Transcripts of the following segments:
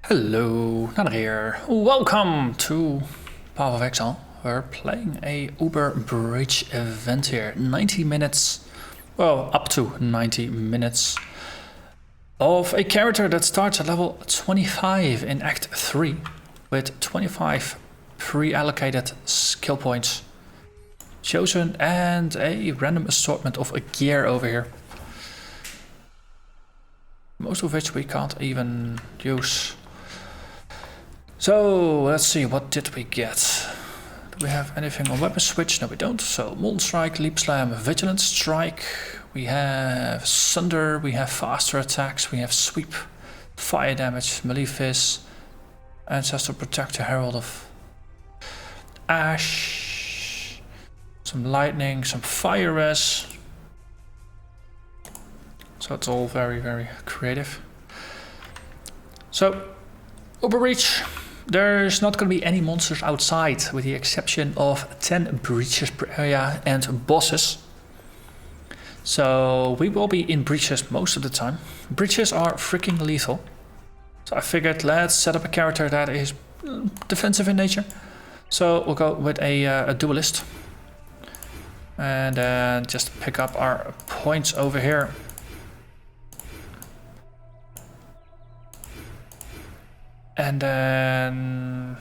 Hello, Narnach here. Welcome to Path of Exile. We're playing a Uber Bridge event here. 90 minutes, well, up to 90 minutes of a character that starts at level 25 in Act 3 with 25 pre-allocated skill points chosen and a random assortment of gear over here. Most of which we can't even use. So let's see, what did we get? Do we have anything on weapon switch? No, we don't. So Molten Strike, Leap Slam, Vigilant Strike. We have Sunder, we have faster attacks, we have Sweep, Fire Damage, Melee Fizz, Ancestral Protector, Herald of Ash, some Lightning, some Fire Res. So it's all very, very creative. So, Uber Breach. There's not going to be any monsters outside, with the exception of 10 breaches per area and bosses. So we will be in breaches most of the time. Breaches are freaking lethal. So I figured let's set up a character that is defensive in nature. So we'll go with a duelist. And then just pick up our points over here. And then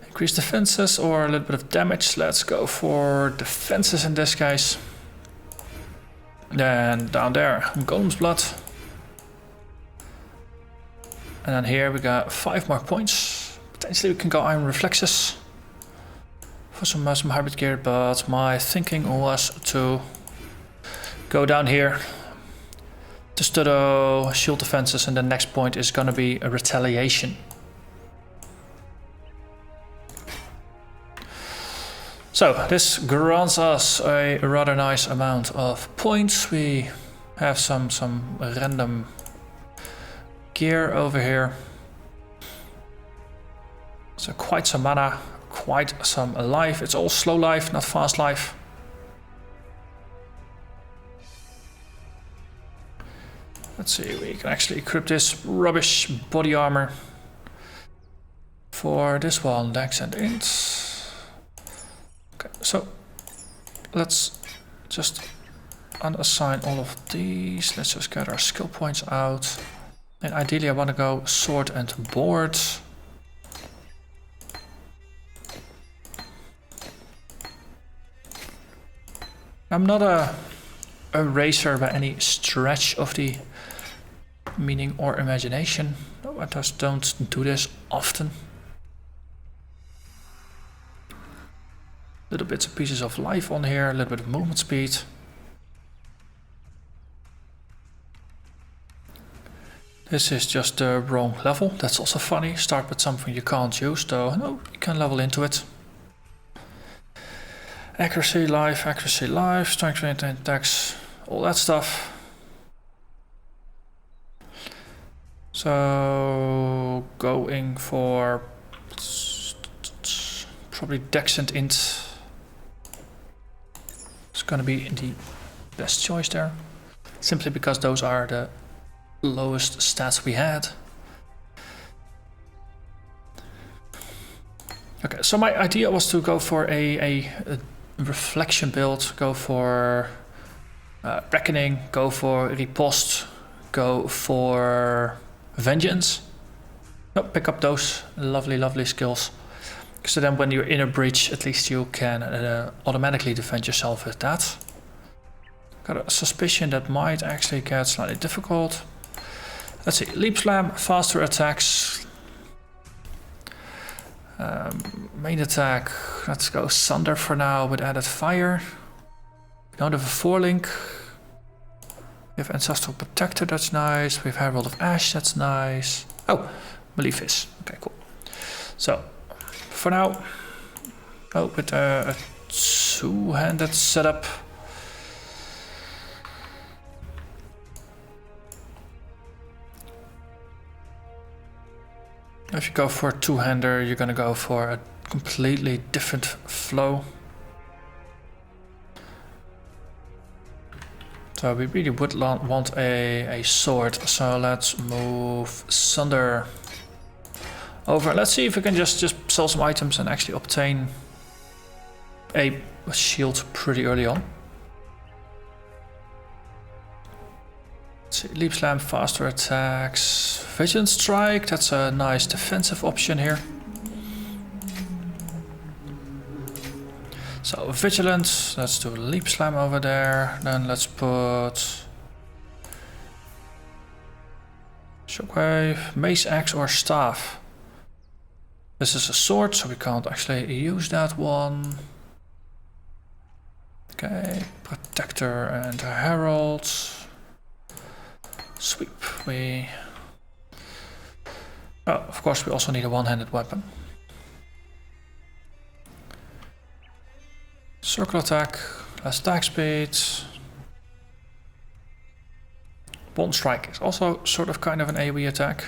increase defenses or a little bit of damage. Let's go for defenses in this case. Then down there, Golem's Blood. And then here we got 5 more points. Potentially we can go Iron Reflexes for some hybrid gear, but my thinking was to go down here. Studo, shield defenses, and the next point is gonna be a retaliation. So this grants us a rather nice amount of points. We have some random gear over here. So quite some mana, quite some life. It's all slow life, not fast life. Let's see, we can actually equip this rubbish body armor for this one, Dex and Int. Okay, so let's just unassign all of these. Let's just get our skill points out. And ideally I want to go sword and board. I'm not a racer by any stretch of the meaning or imagination. No, I just don't do this often. Little bits and pieces of life on here, a little bit of movement speed. This is just the wrong level. That's also funny. Start with something you can't use, though. No, you can level into it. Accuracy, life, strength, rate, attacks, all that stuff. So going for probably Dex and Int. It's gonna be the best choice there. Simply because those are the lowest stats we had. Okay, so my idea was to go for a reflection build, go for reckoning, go for riposte, go for vengeance. No, pick up those lovely skills. So then when you're in a breach, at least you can automatically defend yourself with that. Got a suspicion that might actually get slightly difficult. Let's see, Leap Slam, faster attacks. Main attack, let's go Sunder for now with added fire. We don't have a 4-link. We have Ancestral Protector, that's nice. We have Herald of Ash, that's nice. Oh, Melee Fizz, okay, cool. So, for now, with a two-handed setup. If you go for a two-hander, you're gonna go for a completely different flow. So we really would want a sword, so let's move Sunder over. Let's see if we can just sell some items and actually obtain a shield pretty early on. Let's see, Leap Slam, faster attacks, Vision Strike, that's a nice defensive option here. So Vigilance, let's do Leap Slam over there. Then let's put Shockwave, Mace, Axe or Staff. This is a sword, so we can't actually use that one. Okay, Protector and Herald. Sweep, oh, of course we also need a one-handed weapon. Circle attack, less attack speed. Molten Strike is also sort of kind of an AoE attack.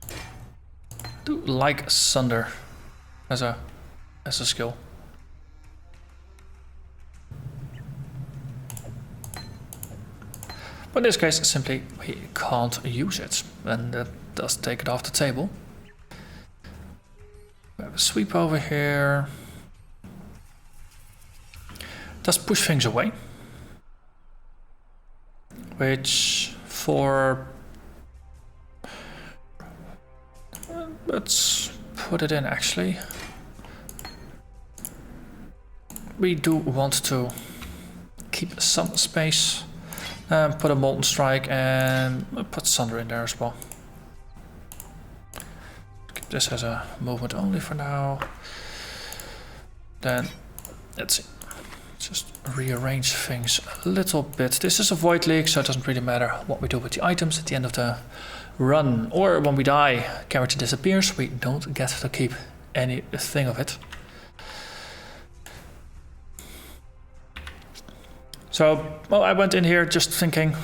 I do like Sunder as a skill. But in this case, simply we can't use it, and that does take it off the table. We have a sweep over here. Does push things away, which for let's put it in actually. We do want to keep some space and put a Molten Strike and put Sunder in there as well. Keep this as a movement only for now. Then let's see. Just rearrange things a little bit. This is a Void League, so it doesn't really matter what we do with the items at the end of the run. Or when we die, character disappears, we don't get to keep anything of it. So, well, I went in here just thinking,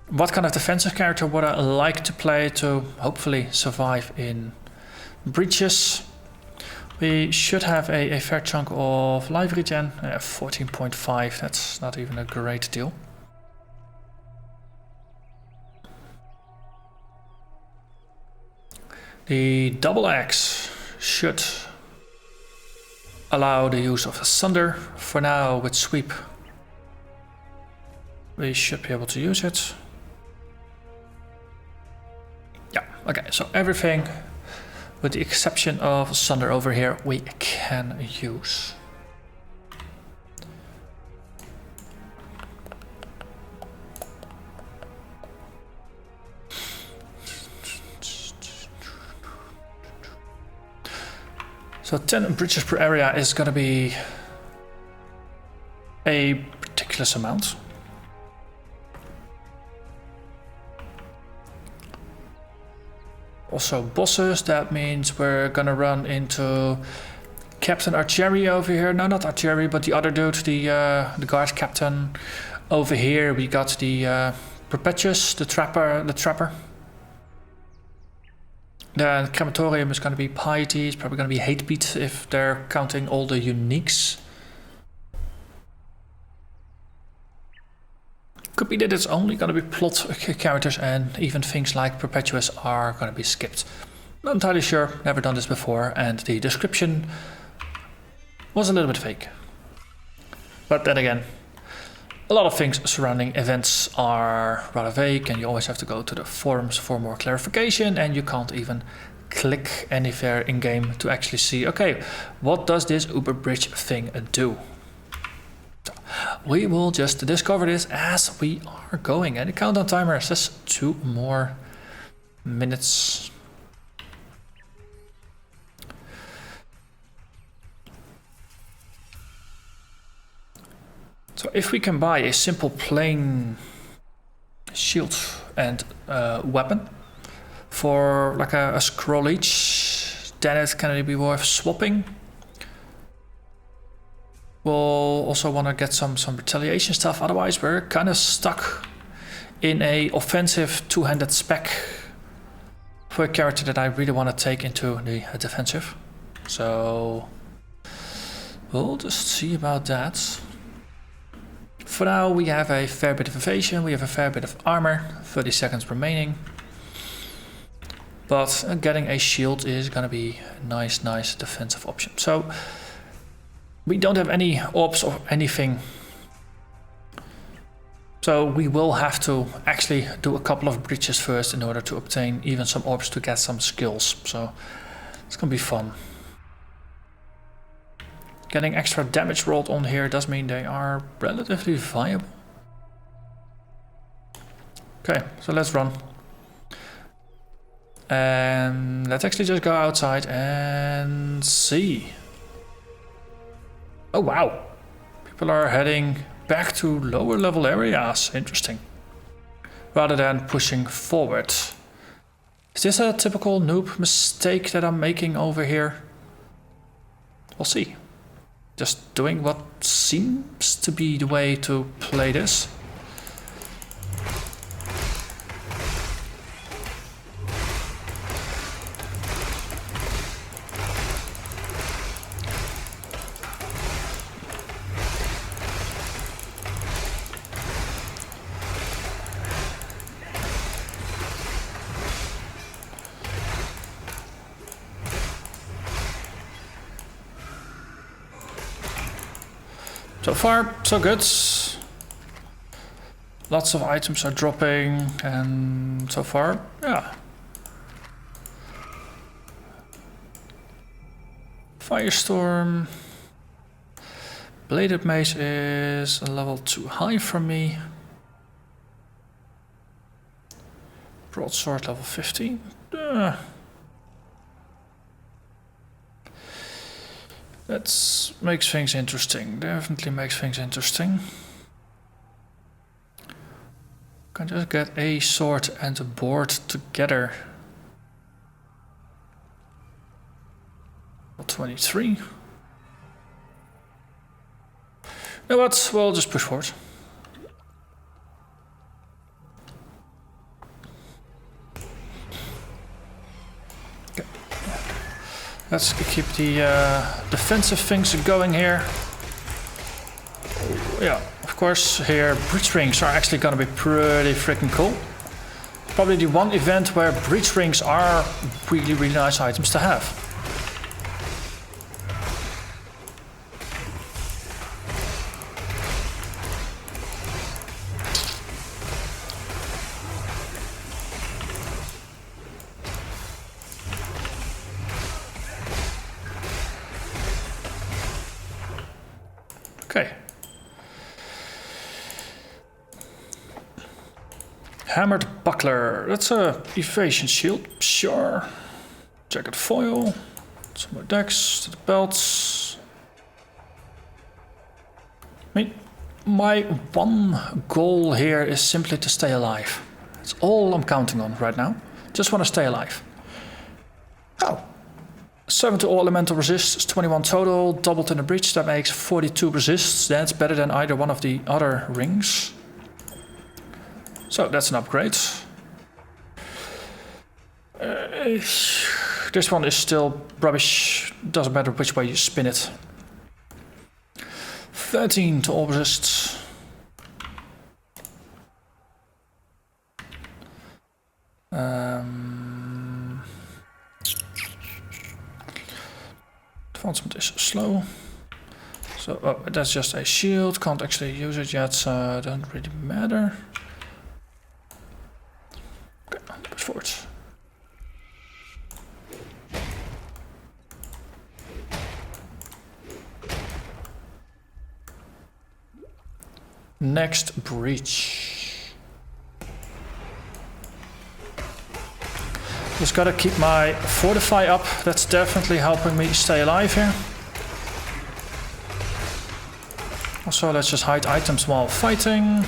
what kind of defensive character would I like to play to hopefully survive in breaches? We should have a fair chunk of life regen, 14.5, that's not even a great deal. The double axe should allow the use of a Sunder. For now, with sweep, we should be able to use it. Yeah, okay, so everything with the exception of Sunder over here, we can use. So 10 bridges per area is going to be a ridiculous amount. Also bosses, that means we're gonna run into Captain Archery over here. No, not Archery, but the other dude, the guard captain. Over here we got the Perpetuous, the trapper. The Crematorium is gonna be Piety, it's probably gonna be Hatebeat if they're counting all the uniques. Could be that it's only going to be plot characters and even things like Perpetuous are going to be skipped. Not entirely sure, never done this before, and the description was a little bit fake. But then again, a lot of things surrounding events are rather vague and you always have to go to the forums for more clarification, and you can't even click anywhere in game to actually see, okay, what does this Uber Bridge thing do? We will just discover this as we are going, and the countdown timer says 2 more minutes. So if we can buy a simple plain shield and weapon for like a scroll each, then it can be worth swapping. We'll also want to get some retaliation stuff, otherwise we're kind of stuck in a offensive two-handed spec for a character that I really want to take into the defensive. So we'll just see about that. for now we have a fair bit of evasion, we have a fair bit of armor, 30 seconds remaining. But getting a shield is gonna be a nice defensive option. So we don't have any orbs or anything. So we will have to actually do a couple of breaches first in order to obtain even some orbs to get some skills. So it's gonna be fun. Getting extra damage rolled on here does mean they are relatively viable. Okay, so let's run. And let's actually just go outside and see. Oh wow, people are heading back to lower level areas. Interesting. Rather than pushing forward. Is this a typical noob mistake that I'm making over here? We'll see. Just doing what seems to be the way to play this. So far, so good. Lots of items are dropping, and so far, yeah. Firestorm. Bladed mace is a level too high for me. Broadsword level 15. That makes things interesting. Definitely makes things interesting. Can just get a sword and a board together. 23. You know what? We'll just push forward. Okay. Let's keep the defensive things going here. Yeah, of course, here breach rings are actually gonna be pretty freaking cool. Probably the one event where breach rings are really nice items to have. Okay. Hammered buckler. That's a evasion shield. Sure. Jacket foil. Some more decks to the belts. I mean, my one goal here is simply to stay alive. That's all I'm counting on right now. Just want to stay alive. Oh. 7 to all elemental resists, 21 total, doubled in the breach, that makes 42 resists. That's better than either one of the other rings. So that's an upgrade. This one is still rubbish, doesn't matter which way you spin it. 13 to all resists. Advancement is slow. So that's just a shield, can't actually use it yet, so it doesn't really matter. Okay, push forward. Next breach. Just gotta keep my fortify up. That's definitely helping me stay alive here. Also, let's just hide items while fighting.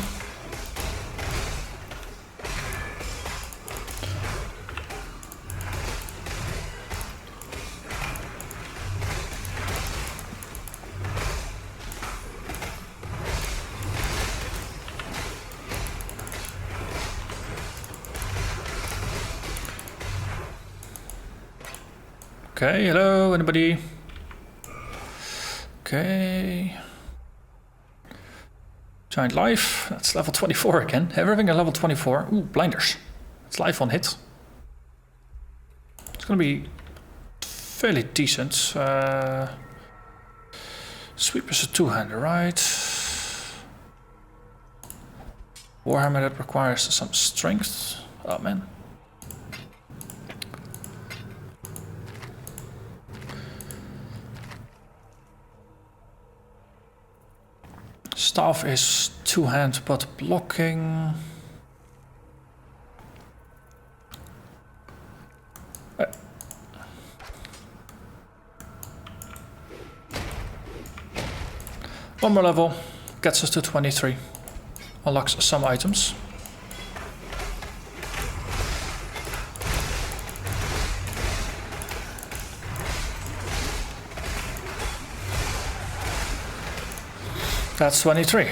Okay, hello, anybody? Okay. Giant life, that's level 24 again. Everything at level 24. Ooh, blinders. It's life on hit. It's gonna be fairly decent. Sweep is a two-hander, right? Warhammer that requires some strength. Oh man. Staff is two-hand but blocking. One more level gets us to 23. Unlocks some items. That's 23.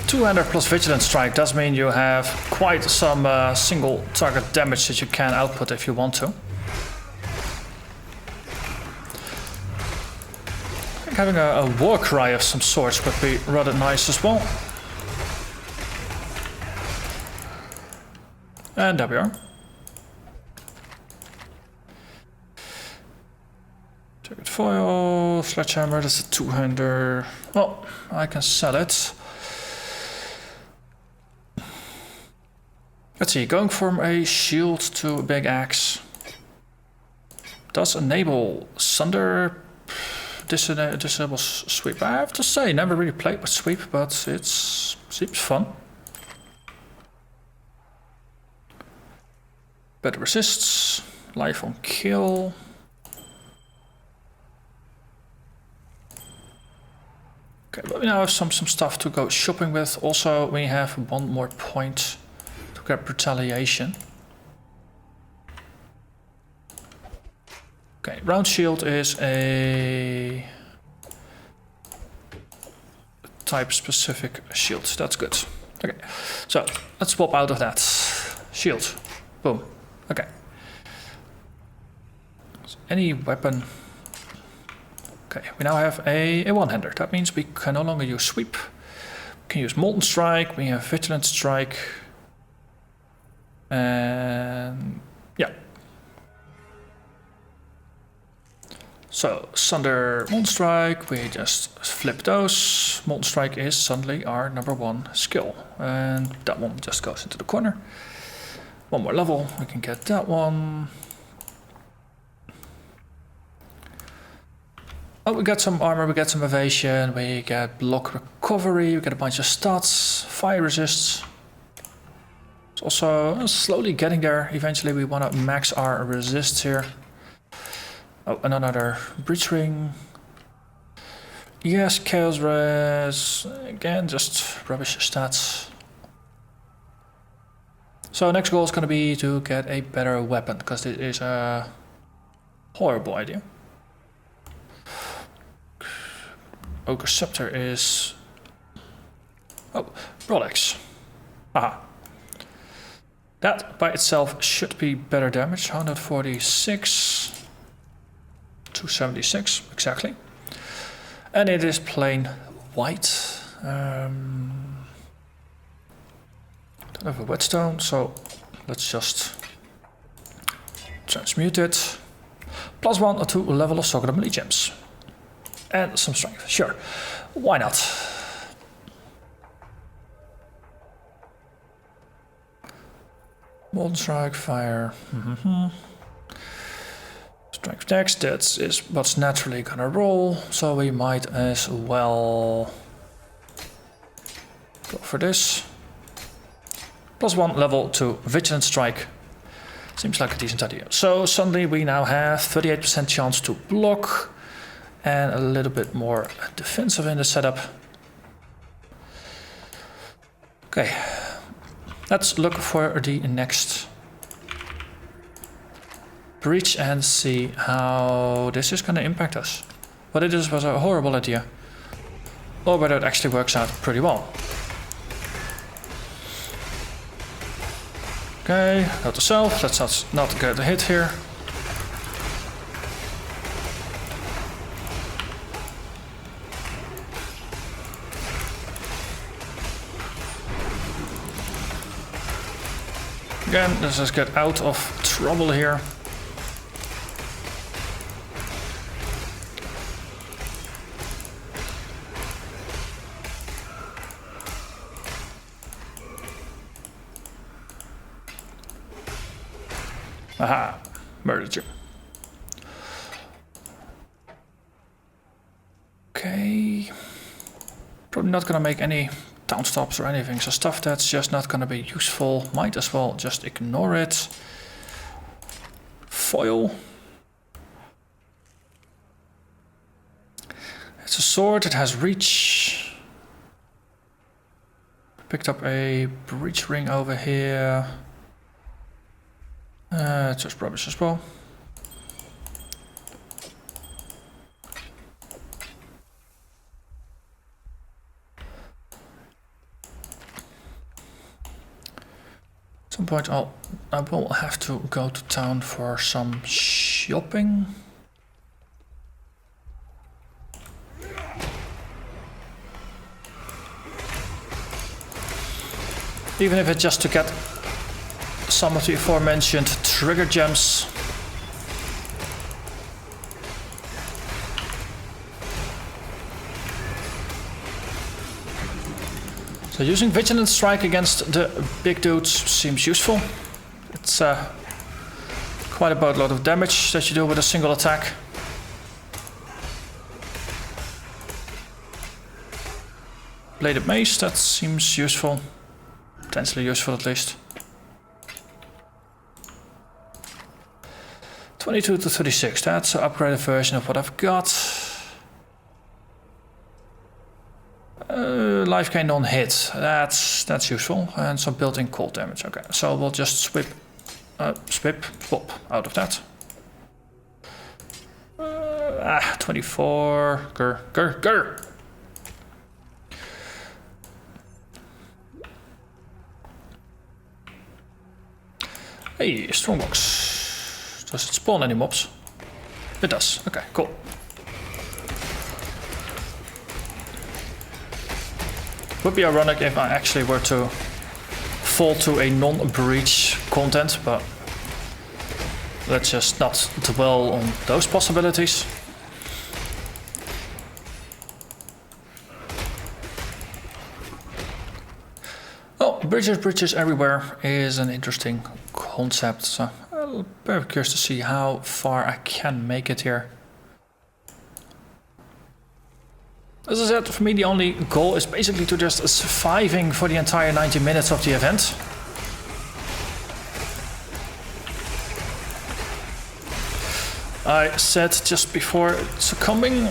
Two-hander plus Vigilant Strike does mean you have quite some single target damage that you can output if you want to. I think having a war cry of some sorts would be rather nice as well. And there we are. Jagged foil, sledgehammer, that's a two-hander. Well, I can sell it. Let's see, going from a shield to a big axe does enable Sunder, disables sweep. I have to say, never really played with sweep, but it seems fun. Better resists, life on kill. Okay, but we now have some stuff to go shopping with. Also, we have one more point. Grab retaliation. Okay, round shield is a type specific shield. That's good. Okay, so let's swap out of that. Shield. Boom. Okay. So any weapon. Okay, we now have a one-hander. That means we can no longer use sweep. We can use Molten Strike. We have Vigilant Strike. And yeah. So Sunder, Molten Strike, we just flip those. Molten Strike is suddenly our #1 skill. And that one just goes into the corner. One more level, we can get that one. Oh, we got some armor, we get some evasion, we get block recovery, we get a bunch of stats, fire resists. It's also slowly getting there. Eventually we want to max our resists here. Oh, and another breach ring. Yes, chaos res. Again, just rubbish stats. So next goal is going to be to get a better weapon, because this is a horrible idea. Ogre Scepter is... Oh, Rolex. Aha. That by itself should be better damage. 146. 276, exactly. And it is plain white. Don't have a whetstone, so let's just transmute it. +1 or 2 level of Socket of Melee Gems. And some strength, sure. Why not? Molten Strike, fire. Strength dex, that is what's naturally gonna roll, so we might as well go for this. +1 level to Vigilant Strike. Seems like a decent idea. So suddenly we now have 38% chance to block and a little bit more defensive in the setup. Okay. Let's look for the next breach and see how this is going to impact us. Whether this was a horrible idea or whether it actually works out pretty well. Okay, note to self, let's not get a hit here. Again, let's just get out of trouble here. Aha, murdered you. Okay. Probably not gonna make any down stops or anything, so stuff that's just not gonna be useful, might as well just ignore it. Foil. It's a sword, it has reach. Picked up a breach ring over here. It's just rubbish as well. At some point I will have to go to town for some shopping. Even if it's just to get some of the aforementioned trigger gems. So using Vigilant Strike against the big dudes seems useful. It's quite a boatload of damage that you do with a single attack. Bladed Mace, that seems useful. Potentially useful at least. 22 to 36, that's an upgraded version of what I've got. Life gain on hit, that's useful. And some built-in cold damage, okay. So we'll just swap out of that. 24, grr. Hey, strongbox. Does it spawn any mobs? It does. Okay, cool. Would be ironic if I actually were to fall to a non-breach content, but let's just not dwell on those possibilities. Oh, bridges everywhere is an interesting concept. So I'm very curious to see how far I can make it here. As I said, for me the only goal is basically to just surviving for the entire 90 minutes of the event. I said just before succumbing.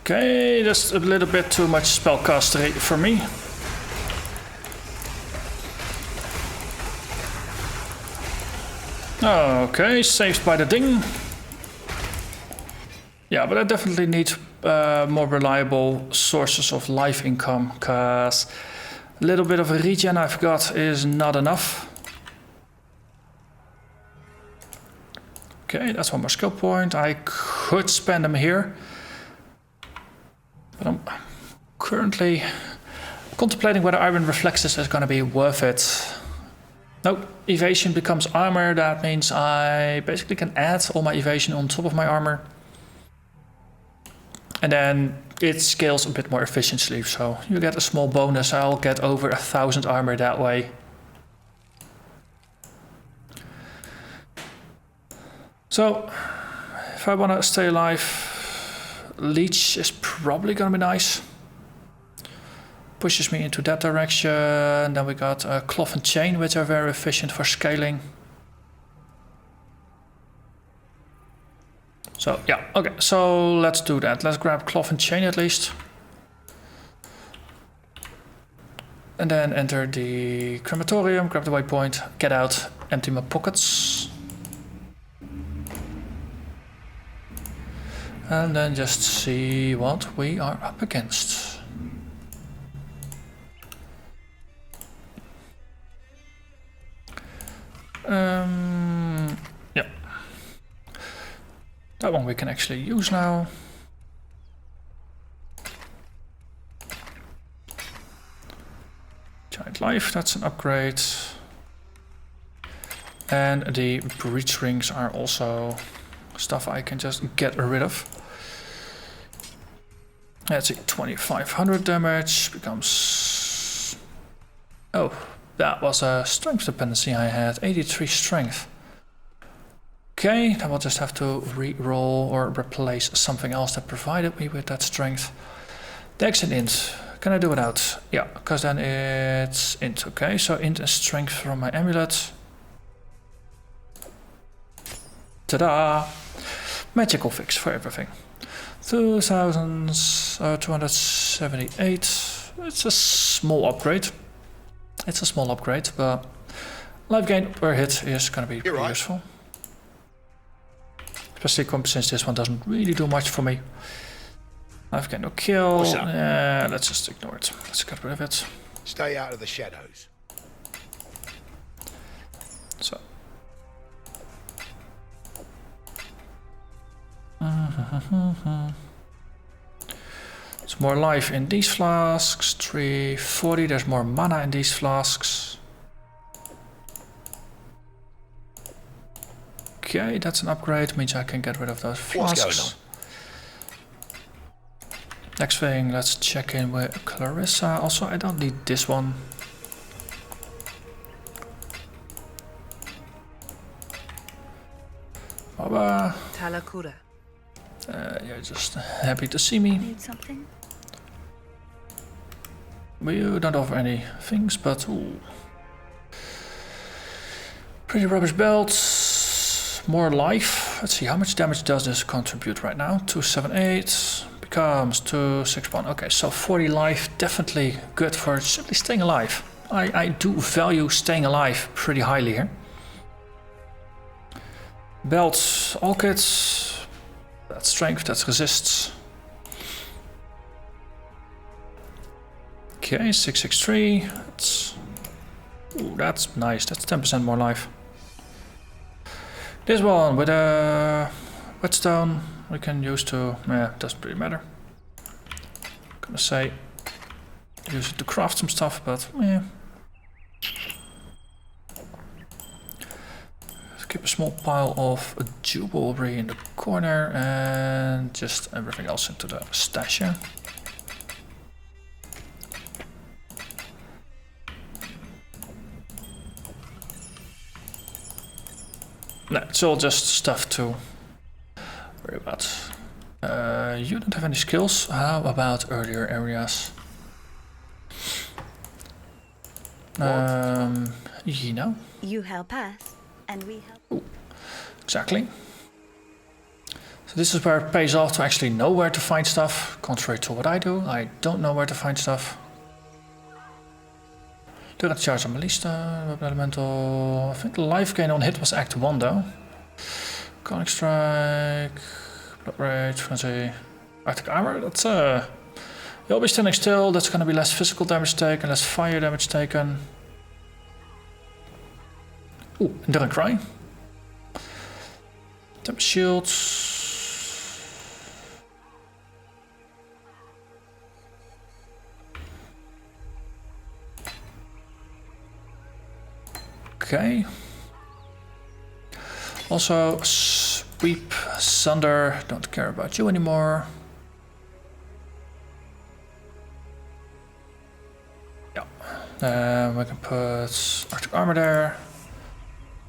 Okay, that's a little bit too much spellcastery for me. Okay, saved by the ding. Yeah, but I definitely need more reliable sources of life income, because a little bit of a regen I've got is not enough. Okay, that's one more skill point. I could spend them here, but I'm currently contemplating whether Iron Reflexes is going to be worth it. Nope, evasion becomes armor. That means I basically can add all my evasion on top of my armor. And then it scales a bit more efficiently, so you get a small bonus. I'll get over 1000 armor that way. So, if I want to stay alive, Leech is probably going to be nice. Pushes me into that direction. Then we got Cloth and Chain, which are very efficient for scaling. So yeah, okay, so let's do that. Let's grab Cloth and Chain at least. And then enter the crematorium, grab the waypoint, get out, empty my pockets. And then just see what we are up against. Yeah. that one we can actually use now. Giant life, that's an upgrade. And the breach rings are also stuff I can just get rid of. Let's see, 2500 damage becomes... Oh, that was a strength dependency I had, 83 strength. Okay, then we'll just have to re-roll or replace something else that provided me with that strength. Dex and int, can I do without? Yeah, because then it's int, okay, so int and strength from my amulet. Ta-da! Magical fix for everything. 2278. It's a small upgrade. It's a small upgrade, but life gain per hit is gonna be pretty useful. Especially since this one doesn't really do much for me. Life gain no kill. Let's just ignore it. Let's get rid of it. Stay out of the shadows. So. There's more life in these flasks. 340. There's more mana in these flasks. Okay, that's an upgrade. Means I can get rid of those flasks. What's going on? Next thing, let's check in with Clarissa. Also, I don't need this one. Baba. Talakura. You're just happy to see me. Need something? You don't offer any things, but ooh. Pretty rubbish belt. More life. Let's see, how much damage does this contribute right now? 278 becomes 261. Okay, so 40 life, definitely good for simply staying alive. I do value staying alive pretty highly here. Belt, all kits. That's strength, that's resists. Okay, 663. That's nice. That's 10% more life. This one with a whetstone we can use to... Yeah, doesn't really matter. I'm gonna say use it to craft some stuff, but yeah. Keep a small pile of jewelry in the corner and just everything else into the stash here. No, it's all just stuff to worry about. You don't have any skills. How about earlier areas? You know. You help us, and we help. Ooh, exactly. So this is where it pays off to actually know where to find stuff. Contrary to what I do, I don't know where to find stuff. Direct charge on Melista, weapon elemental. I think the life gain on hit was Act 1 though. Conic Strike, Blood Rage, Frenzy, Arctic Armor. That's you'll be standing still, that's gonna be less physical damage taken, less fire damage taken. Ooh, Enduring Cry. Temp Shields. Okay. Also, Sweep, Sunder, don't care about you anymore. Yeah. We can put Arctic Armor there.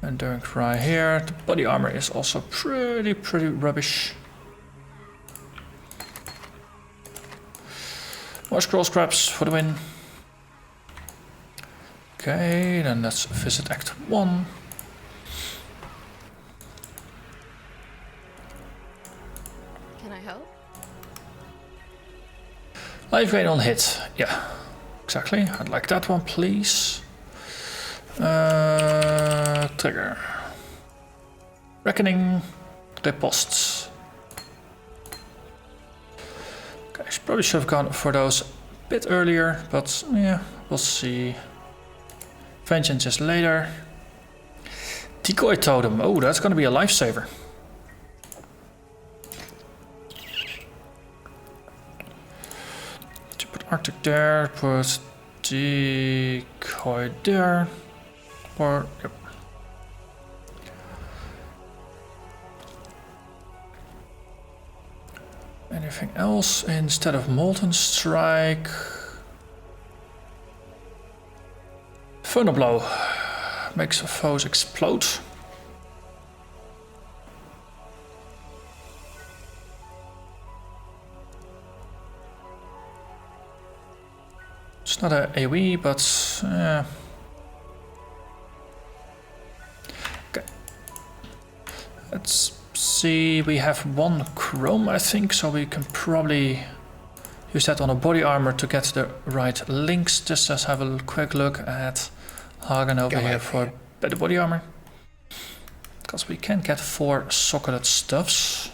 Enduring Cry here. The body armor is also pretty rubbish. More scroll scraps for the win. Okay, then let's visit Act 1. Can I help? Life gain on hit. Yeah, exactly. I'd like that one, please. Trigger. Reckoning. Riposte. Okay, I probably should have gone for those a bit earlier, but yeah, we'll see. Vengeance is later. Decoy Totem. Oh, that's gonna be a lifesaver. Arctic there, put decoy there. Or, yep. Anything else instead of Molten Strike? Thunder Blow makes foes explode. It's not a AoE, but okay. Let's see. We have 1 chrome, I think, so we can probably use that on a body armor to get the right links. Just let's have a quick look at Hagen over here for better body armor, because we can get 4 socketed stuffs.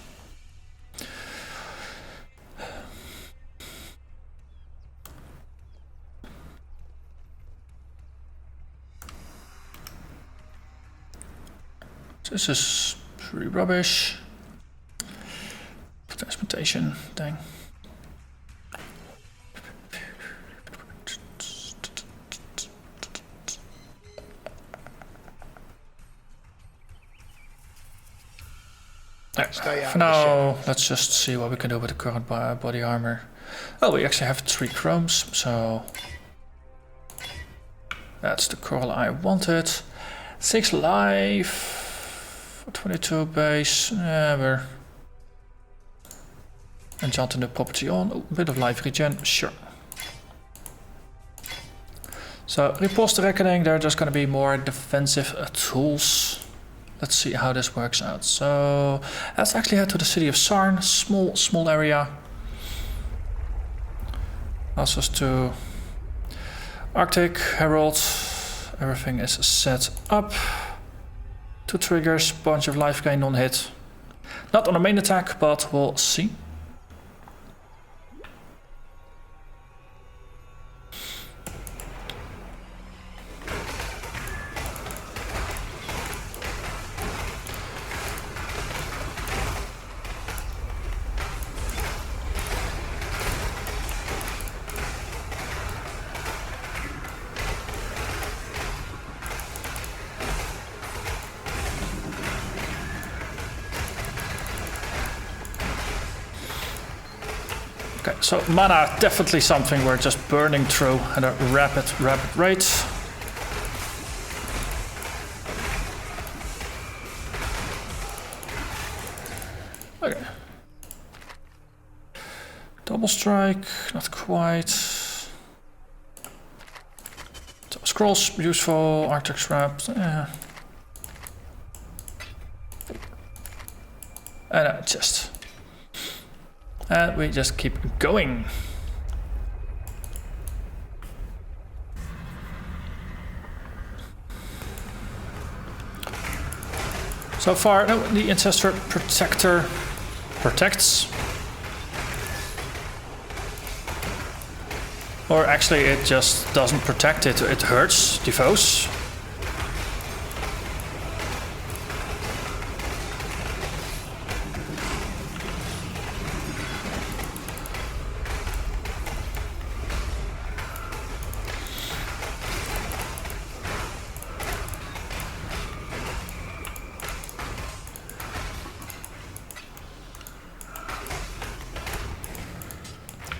This is pretty rubbish. Transportation thing. Stay out For now, let's just see what we can do with the current body armor. Oh, we actually have 3 chromes, so that's the coral I wanted. 6 life. 22 base, we're enchanting the property on. Oh, a bit of life regen, sure. So, Riposte Reckoning, they're just going to be more defensive tools. Let's see how this works out. So, let's actually head to the city of Sarn, small area. Also to Arctic, Herald, everything is set up. 2 triggers, bunch of life gain on hit. Not on the main attack, but we'll see. Okay, so mana, definitely something we're just burning through at a rapid rate. Okay. Double strike, not quite. So scrolls, useful, Arctic Scrap, yeah. And just. And we just keep going. So far, no, the Ancestor Protector protects. Or actually, it just doesn't protect it, it hurts the foes.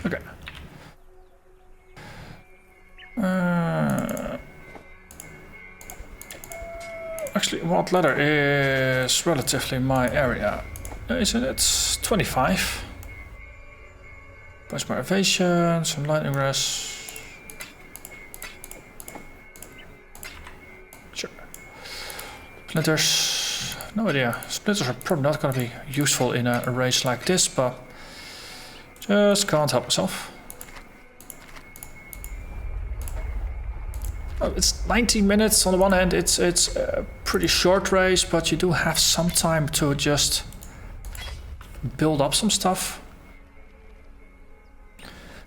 Okay. Actually, what letter is relatively my area? Isn't it 25? Bunch more evasion, some lightning rush. Sure. Splinters, no idea. Splinters are probably not going to be useful in a race like this, but just can't help myself. Oh, it's 90 minutes. On the one hand, it's a pretty short race, but you do have some time to just build up some stuff.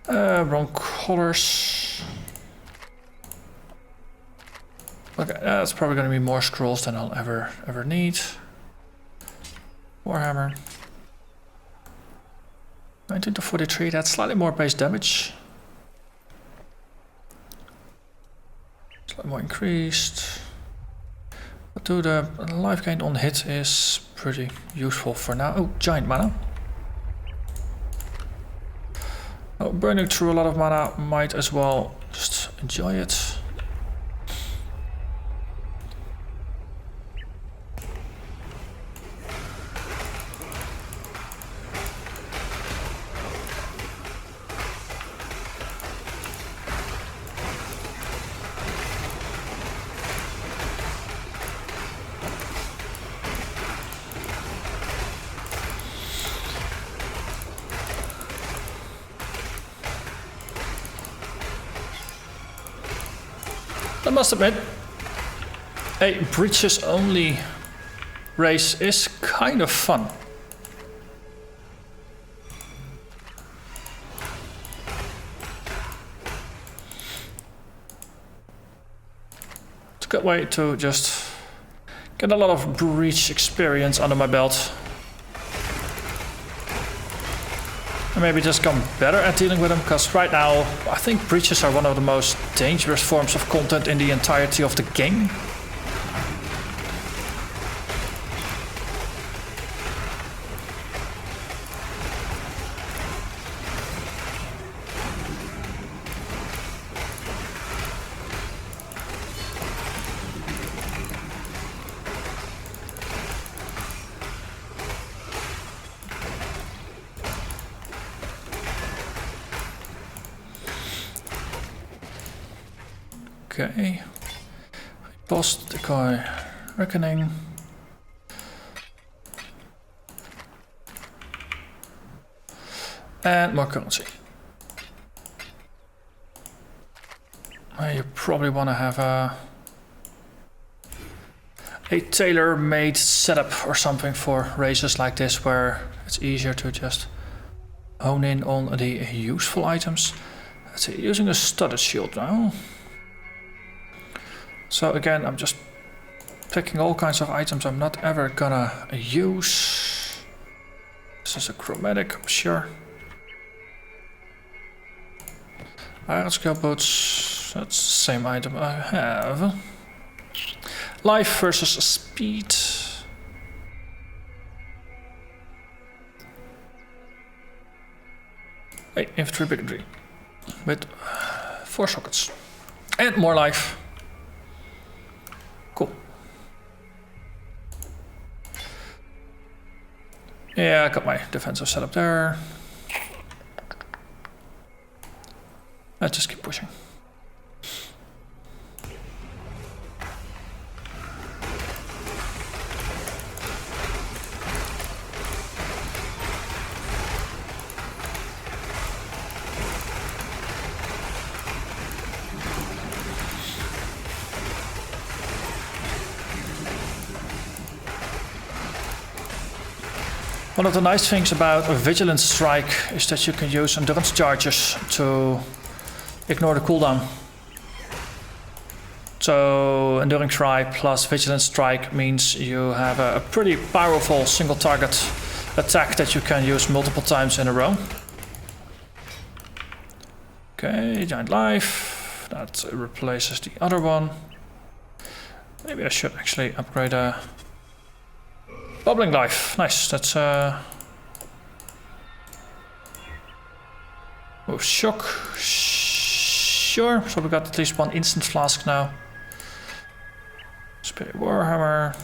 Wrong colors. Okay, that's probably going to be more scrolls than I'll ever need. Warhammer. 19 to 43, that's slightly more base damage. Slightly more increased. But do the life gain on hit is pretty useful for now. Oh, giant mana. Oh, burning through a lot of mana, might as well just enjoy it. I must admit, a breaches only race is kind of fun. It's a good way to just get a lot of breach experience under my belt. And maybe just become better at dealing with them, because right now I think breaches are one of the most dangerous forms of content in the entirety of the game. Okay, post decoy reckoning. And more currency. You probably want to have a tailor-made setup or something for races like this, where it's easier to just hone in on the useful items. Let's see, using a studded shield now. So again, I'm just picking all kinds of items I'm not ever gonna use. This is a chromatic, sure. Iron scale boots, that's the same item I have. Life versus speed. Hey, infantry bigotry with 4 sockets and more life. Cool. Yeah, I got my defensive setup there. Let's just keep pushing. One of the nice things about a Vigilant Strike is that you can use endurance charges to ignore the cooldown. So Enduring Cry plus Vigilant Strike means you have a pretty powerful single target attack that you can use multiple times in a row. Okay, Giant Life. That replaces the other one. Maybe I should actually upgrade a Bubbling Life. Nice, that's oh, shock. Sure, so we got at least one instant flask now. Spirit Warhammer.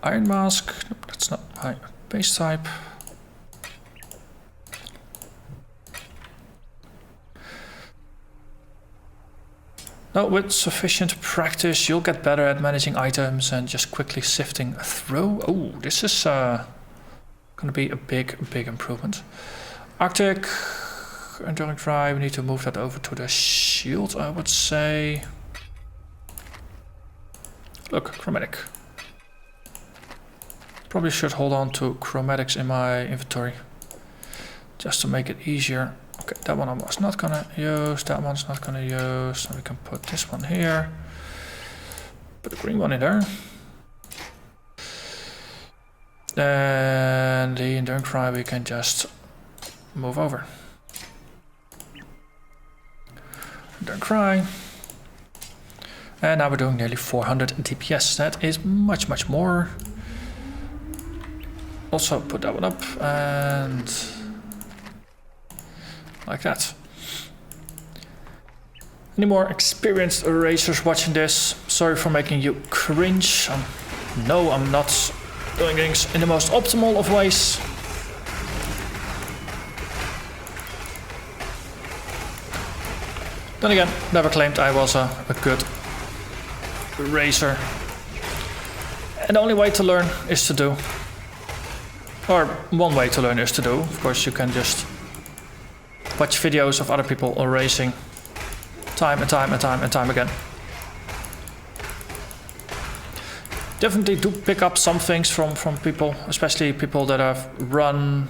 Iron Mask. Nope, that's not my base type. No, with sufficient practice, you'll get better at managing items and just quickly sifting through. Oh, this is gonna be a big improvement. Arctic, Enduring Cry, we need to move that over to the shield, I would say. Look, chromatic. Probably should hold on to chromatics in my inventory, just to make it easier. Okay, that one I was not gonna use, that one's not gonna use, so we can put this one here. Put the green one in there. And the Enduring Cry we can just move over. Don't cry. And now we're doing nearly 400 DPS. That is much, much more. Also put that one up and like that. Any more experienced racers watching this? Sorry for making you cringe. No, I'm not doing things in the most optimal of ways. Then again, never claimed I was a good racer. And the only way to learn is to do. Or one way to learn is to do. Of course, you can just watch videos of other people racing time and time and time and time again. Definitely do pick up some things from people, especially people that have run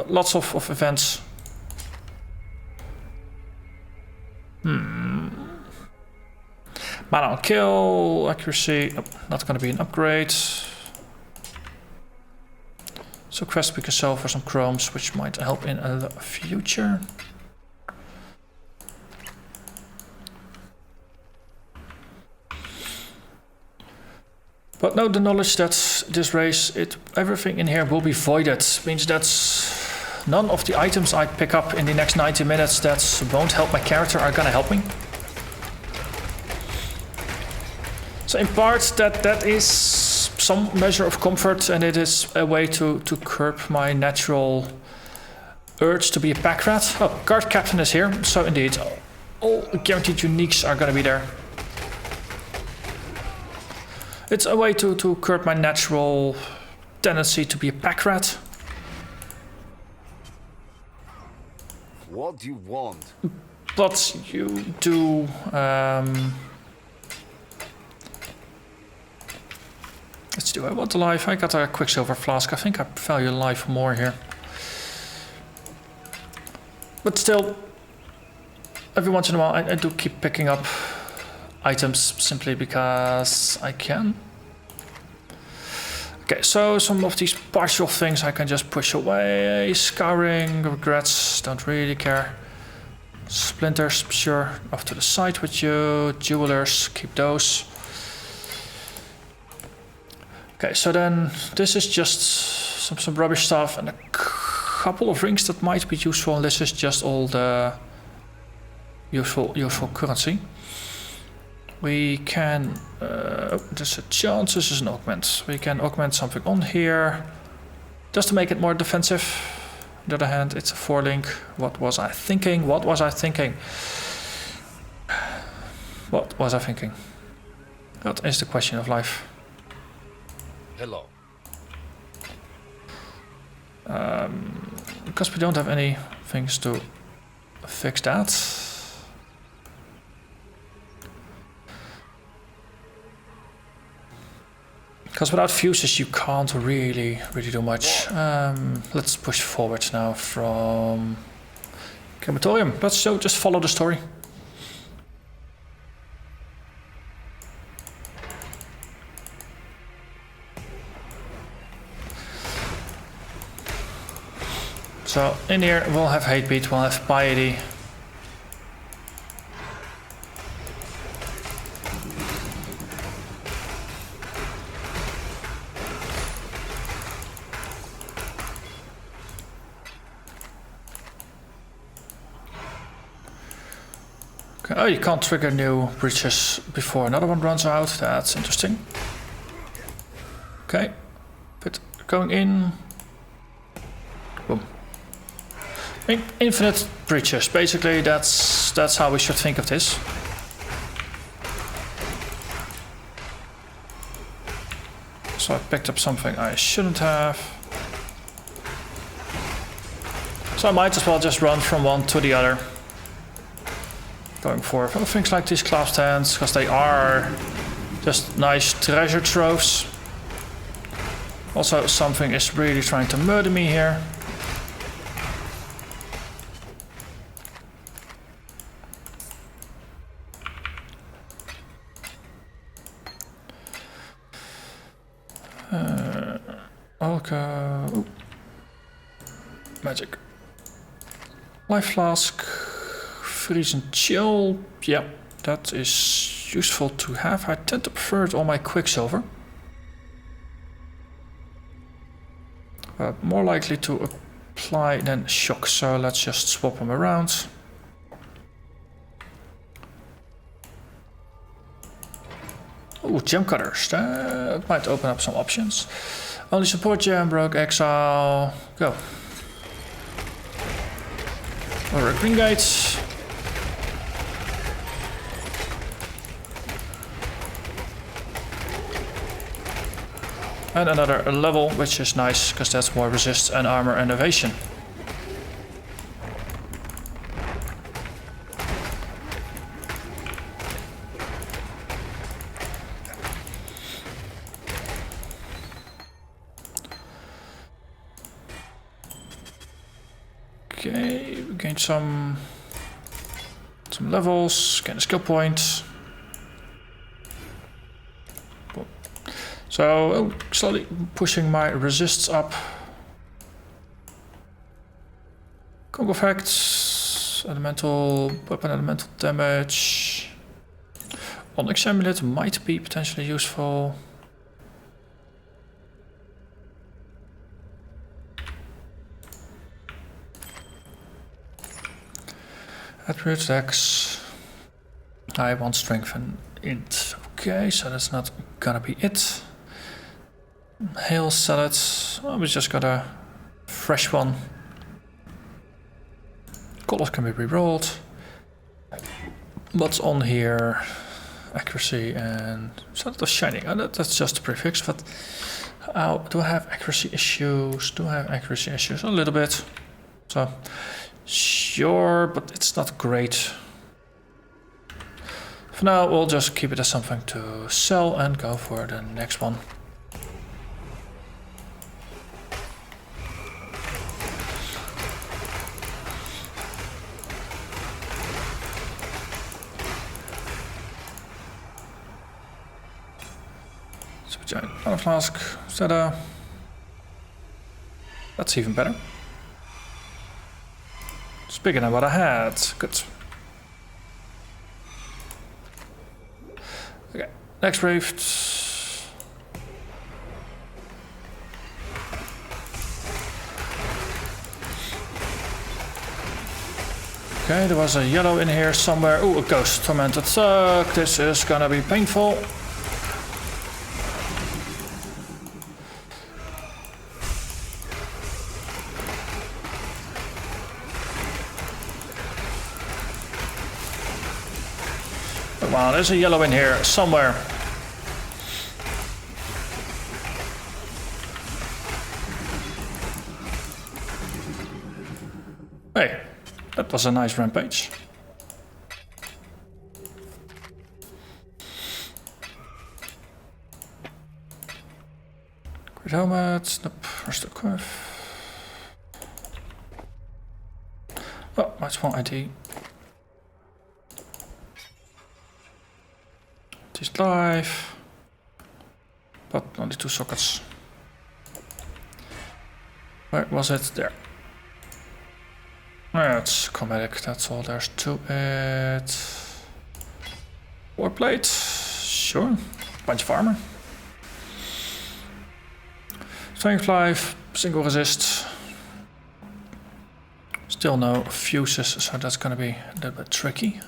lots of events. Mana on kill, accuracy, not going to be an upgrade. So quest we can sell for some chromes, which might help in the future. But know the knowledge that this race, everything in here will be voided. Means that none of the items I pick up in the next 90 minutes that won't help my character are gonna help me. So in part that is some measure of comfort, and it is a way to curb my natural urge to be a pack rat. Oh, guard captain is here, so indeed all guaranteed uniques are gonna be there. It's a way to curb my natural tendency to be a pack rat. What do you want? But you do... let's do I want a life. I got a quicksilver flask. I think I value life more here. But still, every once in a while I do keep picking up items simply because I can. Okay, so some of these partial things I can just push away. Scouring, regrets, don't really care. Splinters, sure, off to the side with you. Jewelers, keep those. Okay, so then this is just some rubbish stuff and a couple of rings that might be useful, and this is just all the useful currency. We can, there's a chance this is an augment. We can augment something on here, just to make it more defensive. On the other hand, it's a 4-link. What was I thinking? What was I thinking? What was I thinking? That is the question of life. Hello. Because we don't have any things to fix that. Because without fuses you can't really do much. Let's push forward now from crematorium. Let's just follow the story. So in here we'll have Hatebeat, we'll have Piety. Okay. Oh, you can't trigger new breaches before another one runs out. That's interesting. Okay, but going in. Boom. Infinite breaches. Basically, that's how we should think of this. So I picked up something I shouldn't have. So I might as well just run from one to the other. Going for things like these clasped hands, because they are just nice treasure troves. Also, something is really trying to murder me here. Okay. Ooh. Magic. Life flask, freeze and chill. Yeah, that is useful to have. I tend to prefer it on my quicksilver. More likely to apply than shock, so let's just swap them around. Ooh, gem cutters. That might open up some options. Only support gem, broke, exile, go. Or a green gate. And another level, which is nice, because that's more resist and armor and evasion. Okay, we gained some levels, gain a skill point. So, slowly pushing my resists up. Combo effects, elemental, weapon elemental damage. Onyx amulet might be potentially useful. Attributes Dex. I want strength and int. Okay, so that's not gonna be it. Hail salad. Oh, we just got a fresh one. Colors can be re-rolled. What's on here? Accuracy and salad of shining. Oh, that's just a prefix, but do I have accuracy issues? Do I have accuracy issues? A little bit. So, sure, but it's not great. For now, we'll just keep it as something to sell and go for the next one. Giant mana flask. Is that that's even better. It's bigger than what I had. Good. Okay, next rift. Okay, there was a yellow in here somewhere. Ooh, a ghost. Tormented suck. This is gonna be painful. Wow, there's a yellow in here somewhere. Hey, that was a nice rampage. Great helmet. Nope, where's the curve? Oh, my small ID. Is live, but only 2 sockets. Where was it? There. It's chromatic, that's all there's to it. War plate, sure. Bunch of armor. Strength 5, single resist. Still no fuses, so that's gonna be a little bit tricky.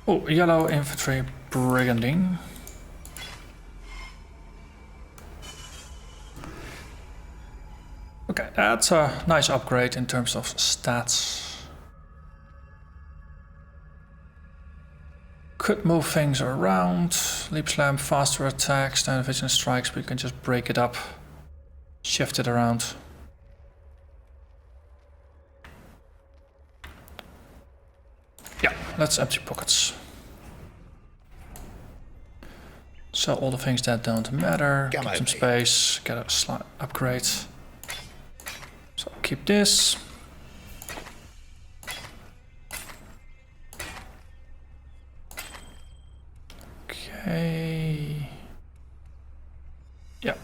Oh, yellow infantry brigandine. Okay, that's a nice upgrade in terms of stats. Could move things around. Leap slam, faster attacks, down vision strikes, but you can just break it up, shift it around. Yeah, let's empty pockets. Sell all the things that don't matter. Come Keep some over here. space. Get a slight upgrade. So keep this. Okay. Yeah.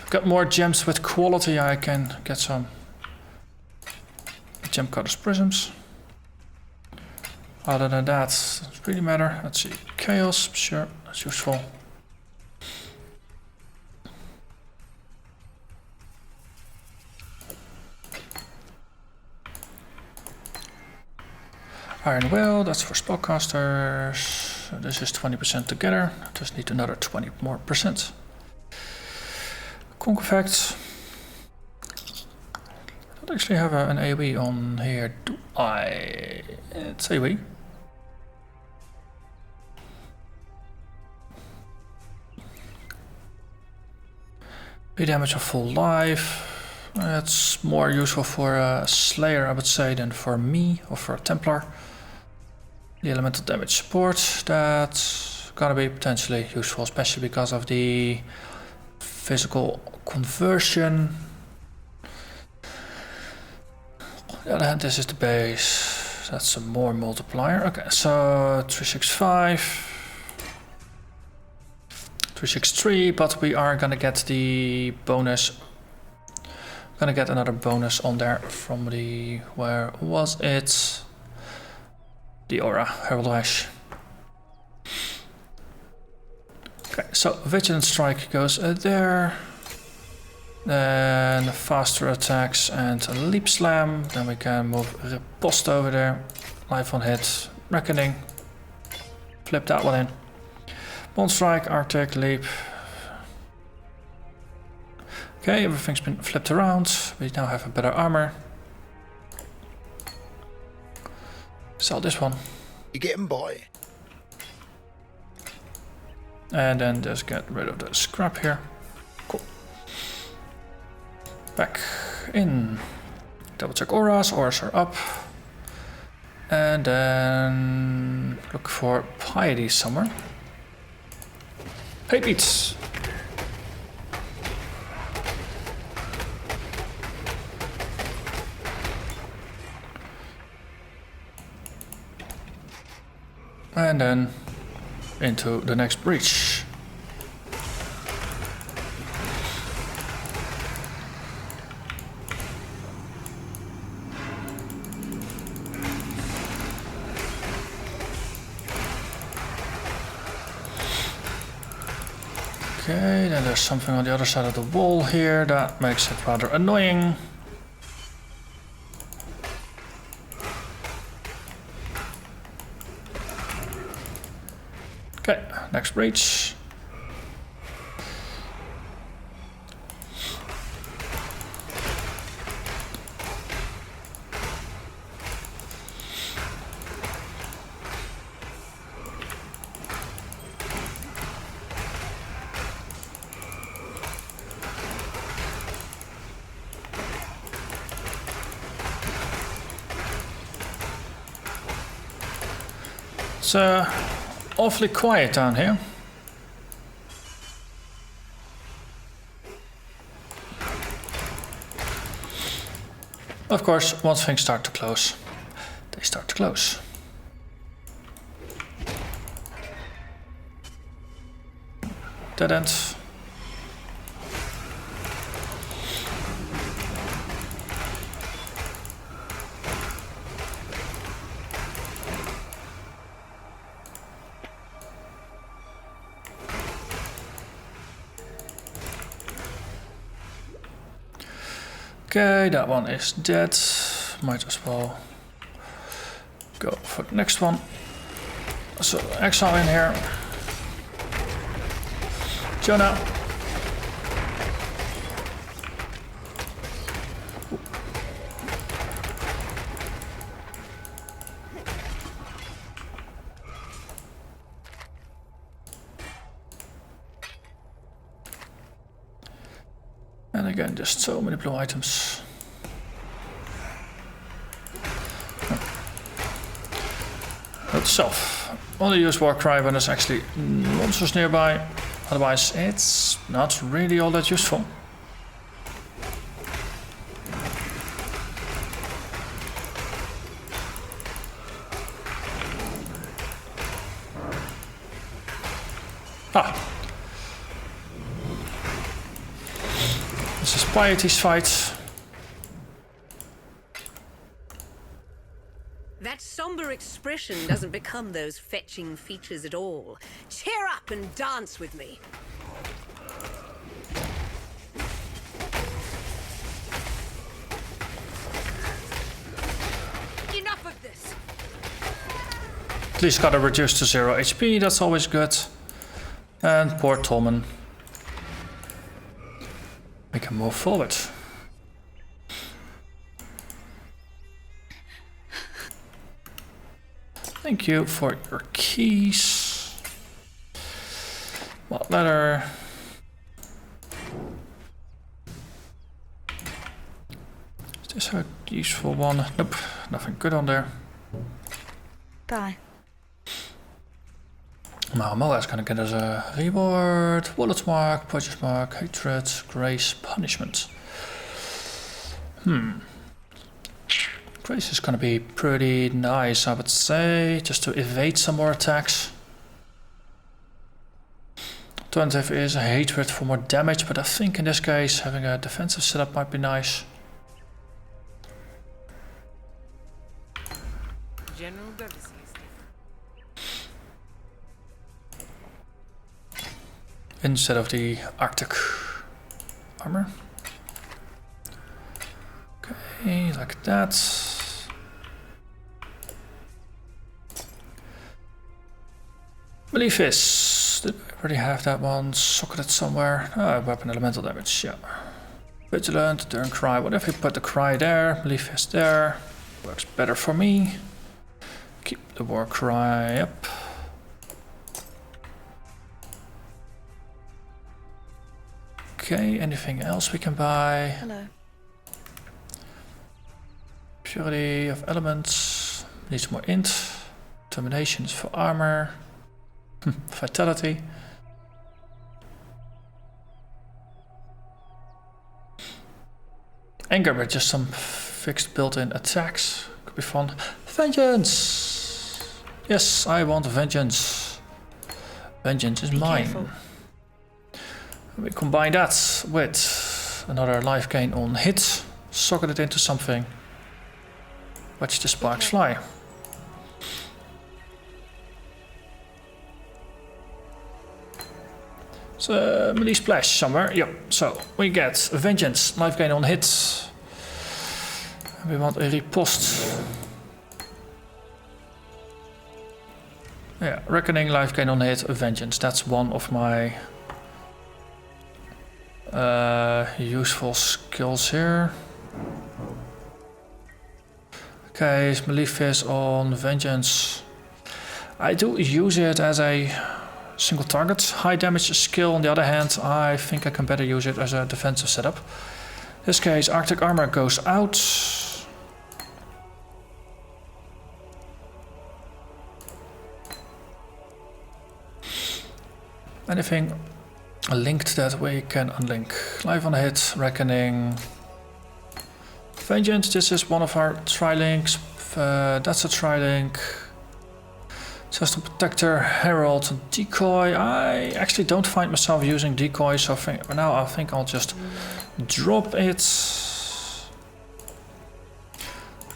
Got more gems with quality. I can get some gem cutters prisms. Other than that, doesn't really matter. Let's see. Chaos, sure, that's useful. Iron Will, that's for spellcasters. This is 20% together. Just need another 20 more percent. Conk effect. I don't actually have an AoE on here, do I? It's AoE. Be damage of full life. That's more useful for a Slayer, I would say, than for me or for a Templar. The elemental damage support, that's gonna be potentially useful, especially because of the physical conversion. On the other hand, this is the base. That's a more multiplier. Okay, so 365, 363, but we are gonna get the bonus. Gonna get another bonus on there from the, where was it? The Aura, Herald Ash. Okay, so Vigilant Strike goes there. Then faster attacks and a Leap Slam. Then we can move Riposte over there. Life on hit, Reckoning. Flip that one in. Bond Strike, Arctic, Leap. Okay, everything's been flipped around. We now have a better armor. Sell this one. You get 'em, boy. And then just get rid of the scrap here. Cool. Back in. Double check auras. Auras are up. And then look for piety somewhere. Hey, beats. And then into the next breach. Okay, then there's something on the other side of the wall here that makes it rather annoying. Okay, next breach. It's awfully quiet down here. Of course, once things start to close, they start to close. Dead end. Okay, that one is dead. Might as well go for the next one. So, Exile in here. Jonah. And again, just so many blue items. Note to self. only use Warcry when there's actually monsters nearby. Otherwise, it's not really all that useful. Ah. This is Piety's fight. That somber expression doesn't become those fetching features at all. Cheer up and dance with me. Enough of this. At least got to reduce to 0 HP, that's always good. And poor Tolman. We can move forward. Thank you for your keys. What letter? Is this a useful one? Nope, nothing good on there. Bye. Malmo is gonna get us a reward, wallet mark, purchase mark, hatred, grace, punishment. Grace is gonna be pretty nice, I would say, just to evade some more attacks. Alternative is a hatred for more damage, but I think in this case having a defensive setup might be nice. General Instead of the Arctic armor. Okay, like that. Belief is. Did I already have that one socketed somewhere? Oh, weapon elemental damage, yeah. Vigilant, turn cry. What if we put the cry there? Belief is there. Works better for me. Keep the war cry up. Okay, anything else we can buy? Hello. Purity of elements. Needs more int. Terminations for armor. Vitality. Anger with just some fixed built-in attacks. Could be fun. Vengeance! Yes, I want vengeance. Vengeance is mine. Careful. We combine that with another life gain on hit, socket it into something. Watch the sparks fly. So, melee splash somewhere. Yep, so we get vengeance, life gain on hit. We want a riposte. Yeah, reckoning, life gain on hit, vengeance. That's one of my useful skills here. Okay, Malefice on vengeance. I do use it as a single target high damage skill. On the other hand, I think I can better use it as a defensive setup. In this case, Arctic armor goes out. Anything linked that we can unlink. Life on hit, reckoning. Vengeance, this is one of our tri-links. That's a tri-link. Just a protector, herald, decoy. I actually don't find myself using decoy, so for now I think I'll just drop it.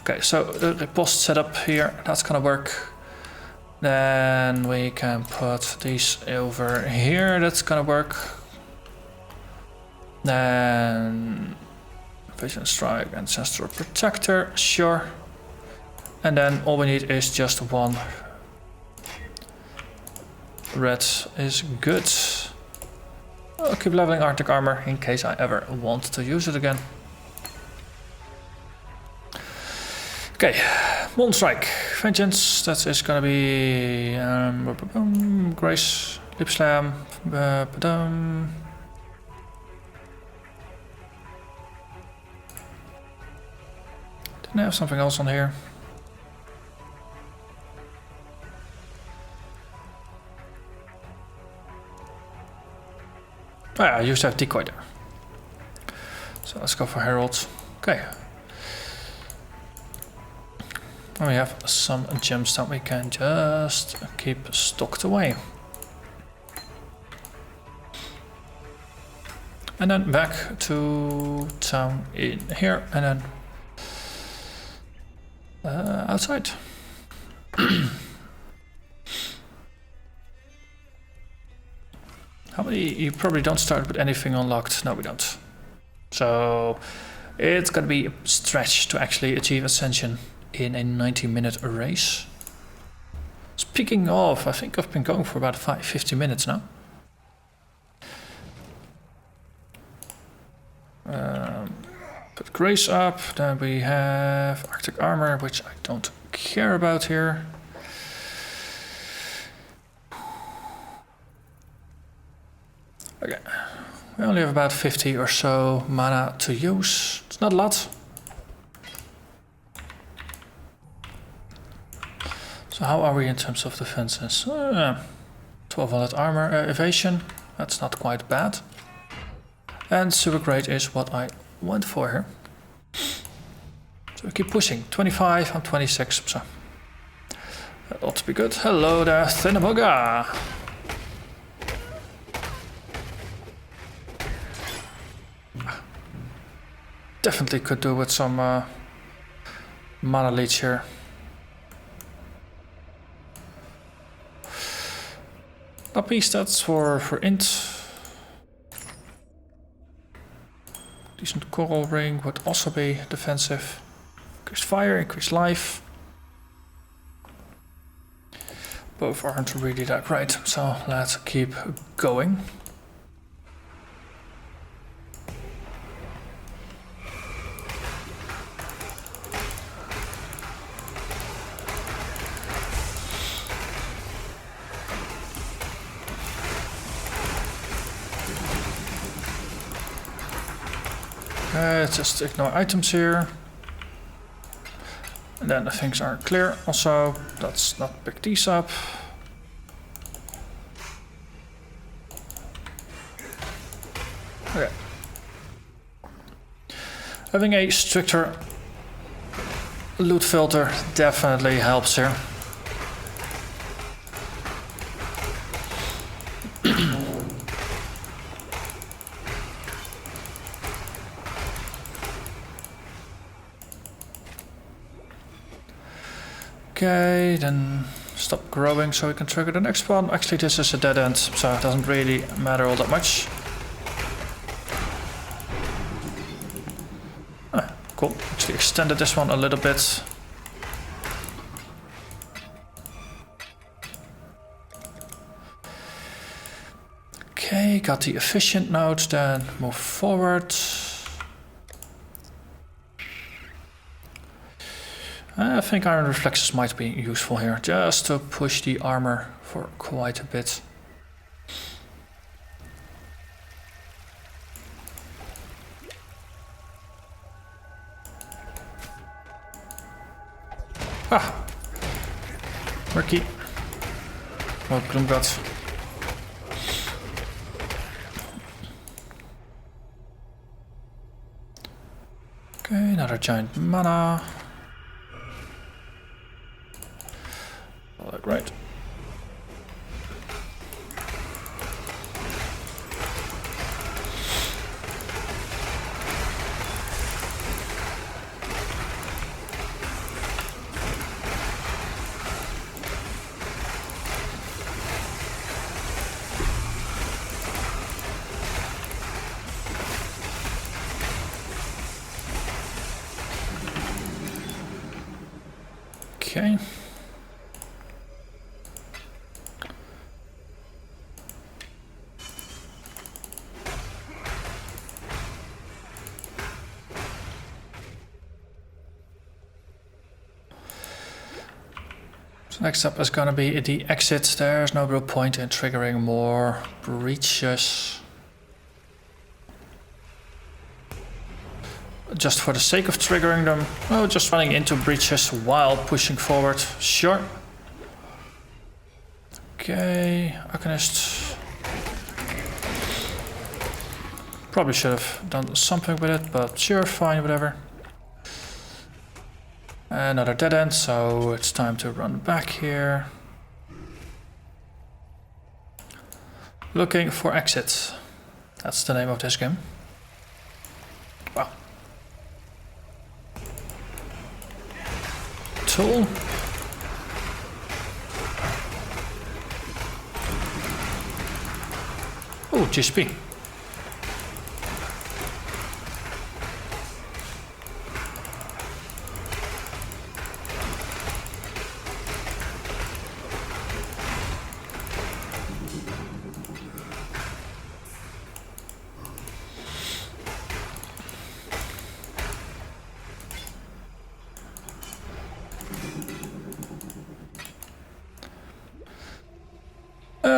Okay, so the riposte setup here, that's gonna work. Then we can put these over here, that's gonna work. Then Vision Strike, Ancestral Protector, sure. And then all we need is just one. Red is good. I'll keep leveling Arctic armor in case I ever want to use it again. Okay, Molten Strike, Vengeance, that is gonna be Grace, Lip Slam, didn't I have something else on here? Oh yeah, I used to have decoy there. So let's go for Herald. Okay. And we have some gems that we can just keep stocked away. And then back to town in here and then outside. How many? You probably don't start with anything unlocked. No, we don't. So it's gonna be a stretch to actually achieve Ascension in a 90-minute race. Speaking of, I think I've been going for about 50 minutes now. Put Grace up, then we have Arctic Armor, which I don't care about here. Okay, we only have about 50 or so mana to use. It's not a lot. So how are we in terms of defenses? 1200 armor, evasion, that's not quite bad. And super great is what I went for here. So we keep pushing. 25, I'm 26, so that ought to be good. Hello there, Thinaboga. Definitely could do with some mana leech here. Puppy stats for int. Decent coral ring would also be defensive. Increase fire, increase life. Both aren't really that great, so let's keep going. Just ignore items here. And then the things are clear. Also, let's not pick these up. Okay. Having a stricter loot filter definitely helps here. Okay, then stop growing so we can trigger the next one. Actually, this is a dead end, so it doesn't really matter all that much. Cool. Actually extended this one a little bit. Okay, got the efficient node, then move forward. I think iron reflexes might be useful here, just to push the armor for quite a bit. Ah! Murky. Oh, Gloomgut. Okay, another giant mana. Right. Okay. Next up is going to be the exit. There's no real point in triggering more breaches. Just for the sake of triggering them. Oh, just running into breaches while pushing forward. Sure. Okay, Arcanist. Probably should have done something with it, but sure, fine, whatever. Another dead end, so it's time to run back here. Looking for exit. That's the name of this game. Wow. Tool. Oh, GSP.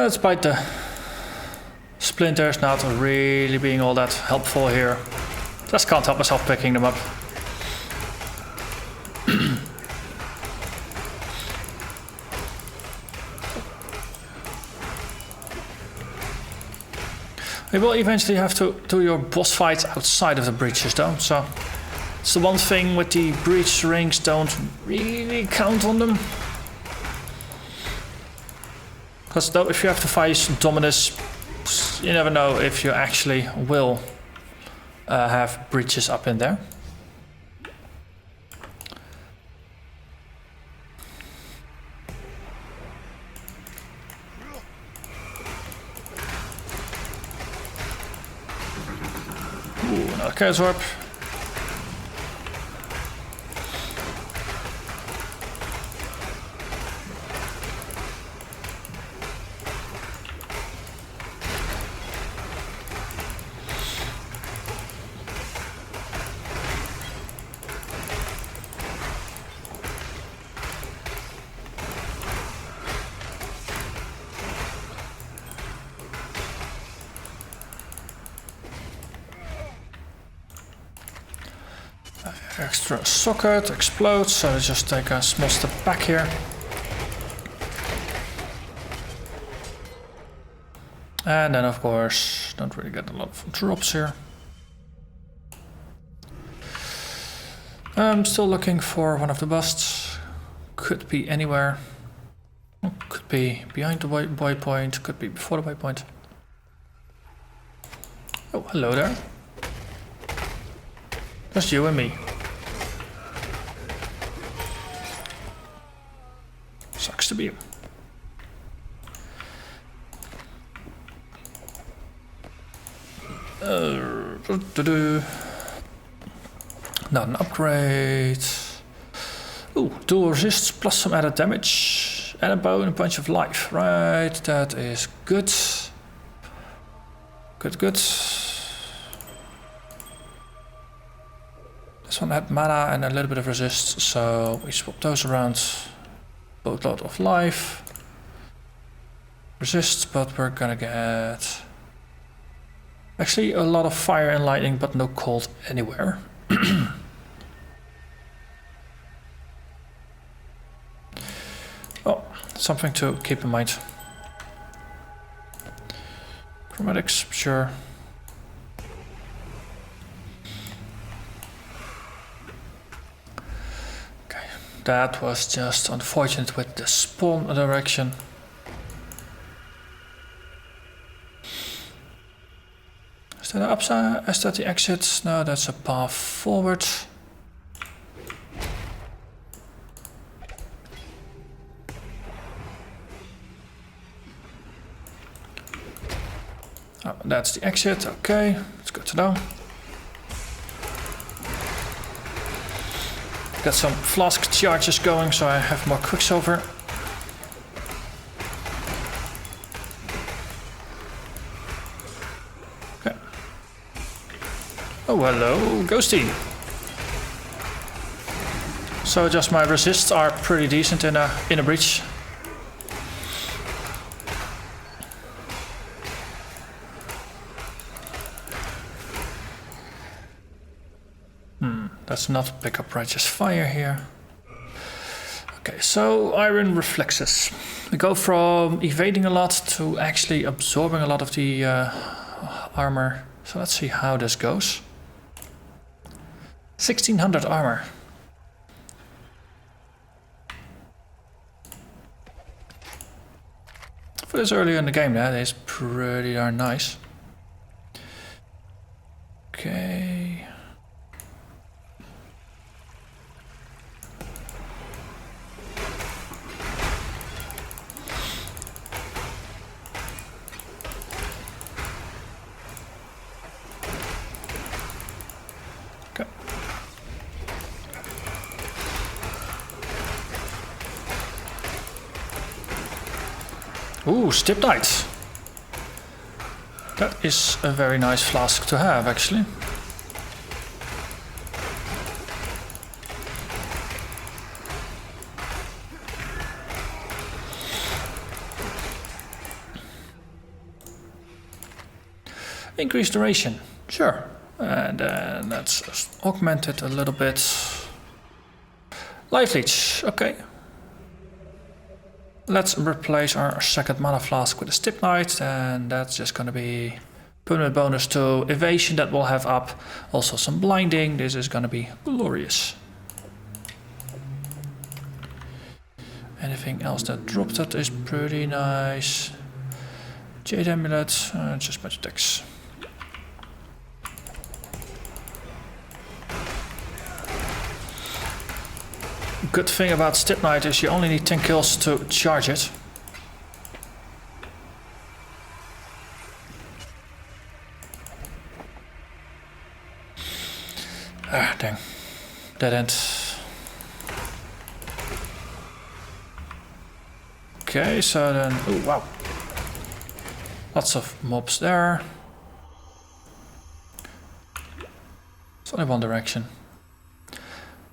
Despite the splinters not really being all that helpful here, just can't help myself picking them up. You will eventually have to do your boss fights outside of the breaches though, so it's the one thing with the breach rings, don't really count on them. Because though if you have to fight Dominus, you never know if you actually will have breaches up in there. Ooh, another chaos orb. Extra socket explodes, so let's just take a small step back here. And then of course, don't really get a lot of drops here. I'm still looking for one of the busts. Could be anywhere. Could be behind the waypoint, could be before the waypoint. Oh, hello there. Just you and me. Sucks to be you. Not an upgrade. Ooh, dual resists plus some added damage. And a bow and a bunch of life. Right, that is good. Good. This one had mana and a little bit of resist, so we swap those around. Boatload of life. Resist, but we're gonna get actually a lot of fire and lightning, but no cold anywhere. Oh, something to keep in mind. Chromatics, sure. That was just unfortunate with the spawn direction. Is that an upside? Is that the exit? No, that's a path forward. Oh, that's the exit. Okay, it's good to know. Got some flask charges going, so I have more quicksilver. Okay. Oh, hello, Ghosty. So just my resists are pretty decent in a breach. Let's not pick up righteous fire here. Okay, so iron reflexes. We go from evading a lot to actually absorbing a lot of the armor. So let's see how this goes. 1600 armor. For this earlier in the game, that is pretty darn nice. Okay. Ooh, Stiptite. That is a very nice flask to have, actually. Increased duration, sure. And then let's augment it a little bit. Life leech, okay. Let's replace our second mana flask with a Stiptite, and that's just gonna be permanent bonus to evasion that we'll have up. Also some blinding, this is gonna be glorious. Anything else that dropped that is pretty nice. Jade Amulet, just Magitex. Good thing about Stiptite is you only need 10 kills to charge it. Ah, dang. Dead end. Okay, so then... Oh, wow. Lots of mobs there. It's only one direction.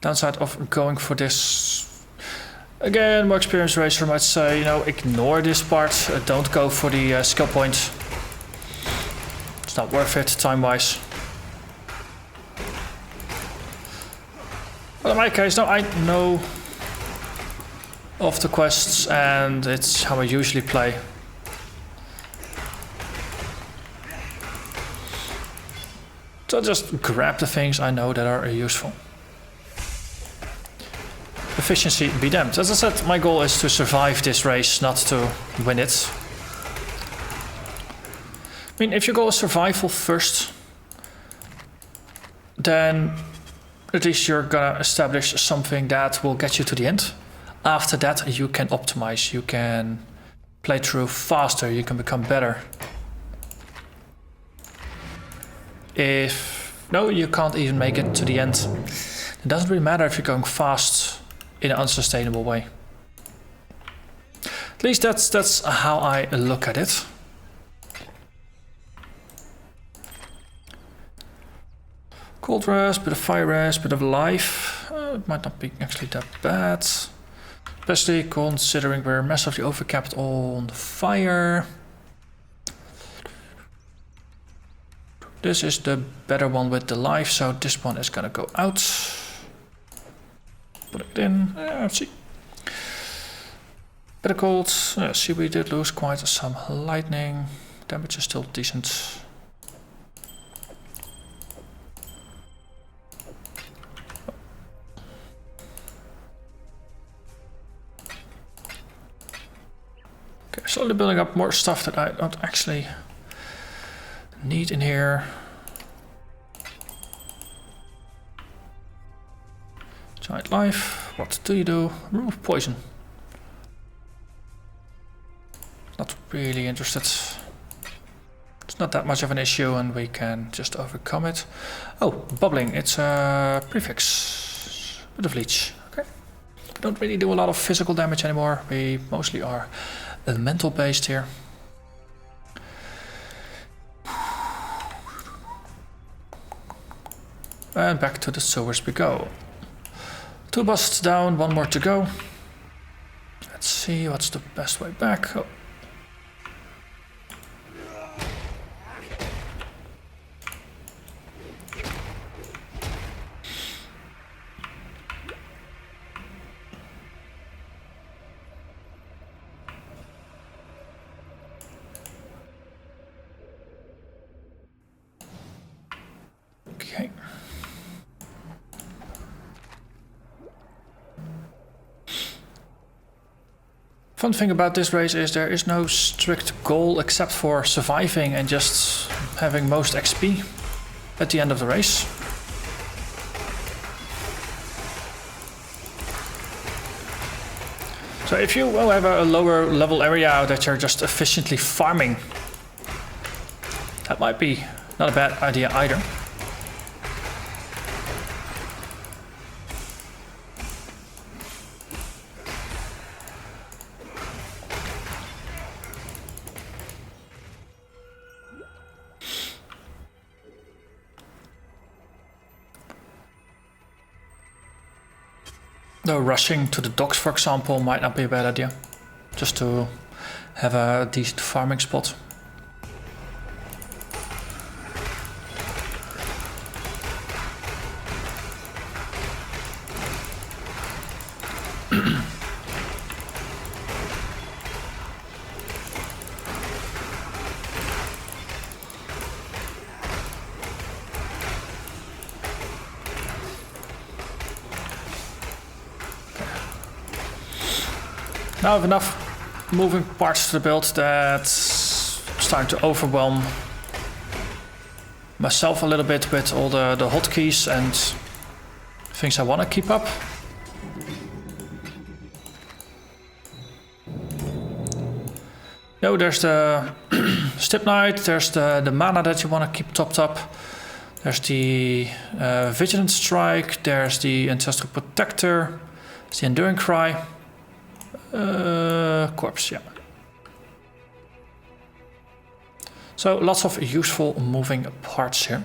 Downside of going for this, again, more experienced racer might say, you know, ignore this part, don't go for the skill point. It's not worth it time-wise. But in my case, no, I know of the quests and it's how I usually play. So just grab the things I know that are useful. Efficiency be damned. As I said, my goal is to survive this race, not to win it. I mean, if your goal is survival first, then at least you're gonna establish something that will get you to the end. After that, you can optimize, you can play through faster, you can become better. If no, you can't even make it to the end. It doesn't really matter if you're going fast in an unsustainable way. At least that's how I look at it. Cold rest, bit of fire rest, bit of life. It might not be actually that bad. Especially considering we're massively overcapped on fire. This is the better one with the life, so this one is gonna go out. Put it in, let's see. Better cold, see we did lose quite some lightning. Damage is still decent. Okay, slowly building up more stuff that I don't actually need in here. Giant life, what do you do? Remove poison. Not really interested. It's not that much of an issue and we can just overcome it. Oh, bubbling, it's a prefix. Bit of leech, okay. We don't really do a lot of physical damage anymore. We mostly are mental based here. And back to the sewers we go. 2 busts down, 1 more to go. Let's see what's the best way back. Oh. Fun thing about this race is there is no strict goal except for surviving and just having most XP at the end of the race. So if you have a lower level area that you're just efficiently farming, that might be not a bad idea either. Though rushing to the docks, for example, might not be a bad idea. Just to have a decent farming spot. Now I have enough moving parts to the build that it's starting to overwhelm myself a little bit with all the hotkeys and things I want to keep up. No, there's the Stip Knight, there's the mana that you want to keep topped up. There's the Vigilant Strike, there's the Ancestral Protector, there's the Enduring Cry. Corpse, yeah. So lots of useful moving parts here.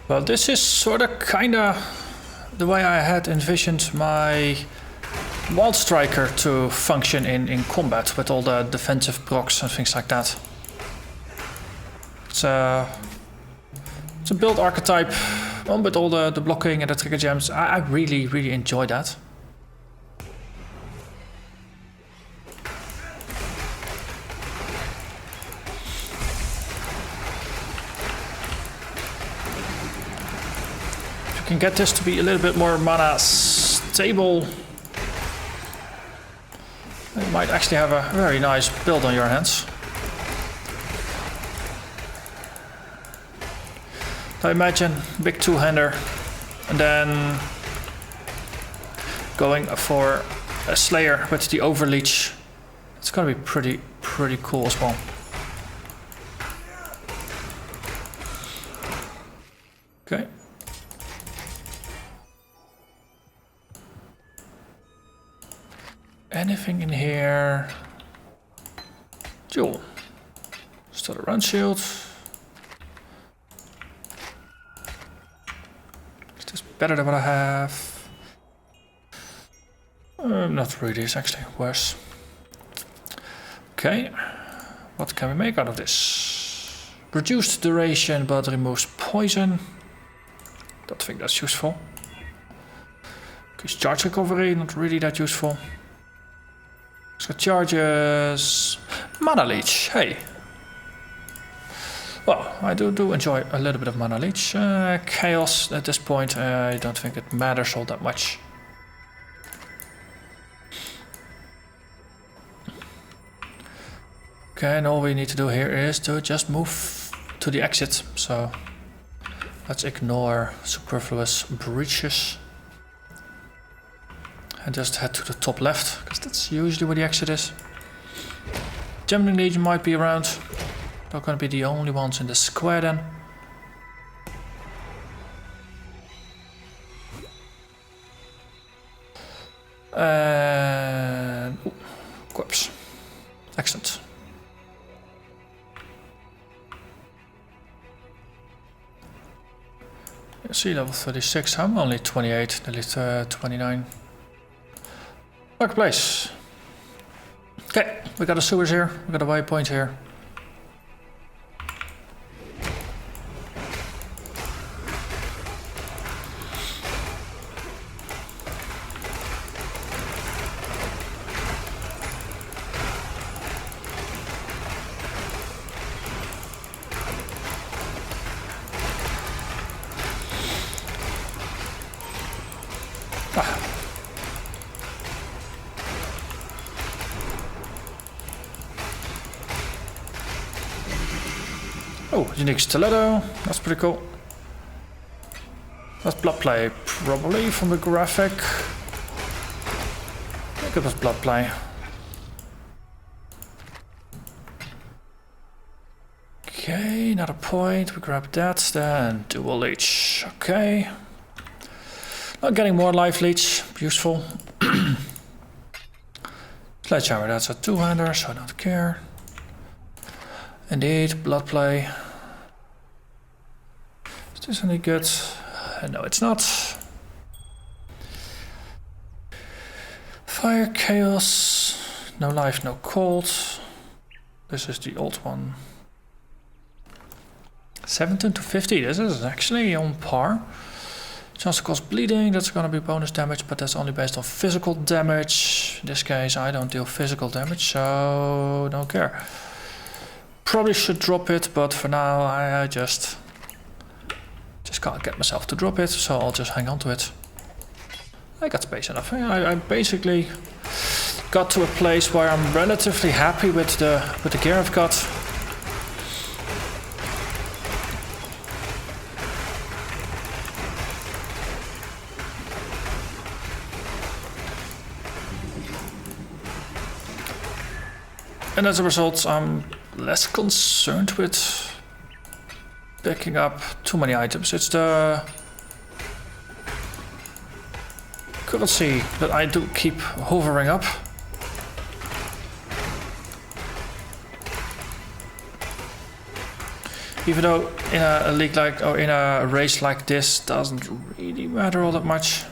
Well, this is sort of kinda the way I had envisioned my Wild Striker to function in combat, with all the defensive procs and things like that. It's a build archetype, one with all the blocking and the trigger gems. I really enjoy that. Can get this to be a little bit more mana stable, you might actually have a very nice build on your hands. I imagine big two-hander and then going for a Slayer with the Overleech. It's gonna be pretty cool as well. Okay. Anything in here? Jewel. Still a run shield. Is this better than what I have? Not really, it's actually worse. Okay. What can we make out of this? Reduced duration but removes poison. Don't think that's useful. Okay, charge recovery, not really that useful. So charges, mana leech. Hey. Well, I do enjoy a little bit of mana leech. Chaos at this point, I don't think it matters all that much. Okay, and all we need to do here is to just move to the exit. So let's ignore superfluous breaches. And just head to the top left, because that's usually where the exit is. Gemming Legion might be around. They're going to be the only ones in the square then. And corpse. Excellent. See, level 36. I'm only 28, nearly 29. Marketplace. Okay, we got a sewers here, we got a waypoint here. Oh, unique stiletto. That's pretty cool. That's blood play, probably from the graphic. I think it was blood play. Okay, another point. We grab that. Then dual leech. Okay. Not getting more life leech. Useful. Sledgehammer. That's a two-hander, so I don't care. Indeed, blood play. Is this any good? No, it's not. Fire, chaos. No life, no cold. This is the old one. 17 to 50. This is actually on par. Chance to cause bleeding. That's gonna be bonus damage, but that's only based on physical damage. In this case, I don't deal physical damage, so don't care. Probably should drop it, but for now I just can't get myself to drop it, so I'll just hang on to it. I got space enough. I basically got to a place where I'm relatively happy with the gear I've got. And as a result, I'm less concerned with picking up too many items. It's the currency that I do keep hovering up. Even though in a league like, or in a race like this, doesn't really matter all that much.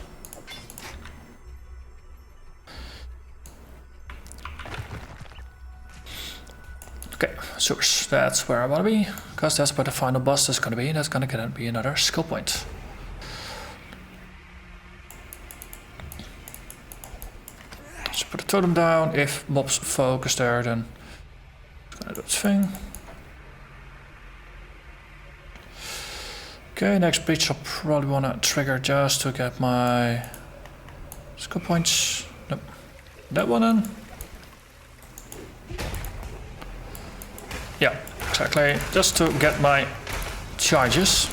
Okay, source, that's where I want to be, because that's where the final boss is going to be, and that's going to be another skill point. Let's put the totem down. If mobs focus there, then it's going to do its thing. Okay, next breach I'll probably want to trigger just to get my skill points. Nope. That one in. Yeah, exactly. Just to get my charges.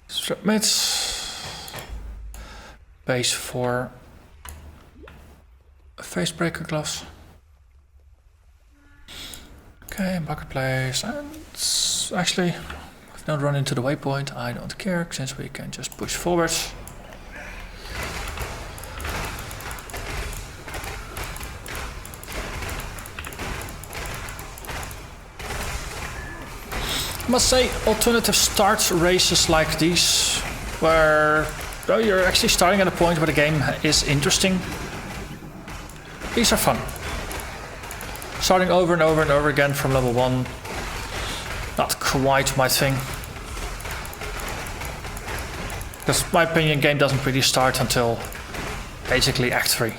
Strap mitts, base for face breaker gloves. Okay, bucket place, and actually, if I don't run into the waypoint, I don't care, since we can just push forward. I must say, alternative start races like these, where you're actually starting at a point where the game is interesting, these are fun. Starting over and over and over again from level 1, not quite my thing. Because in my opinion, game doesn't really start until basically Act 3.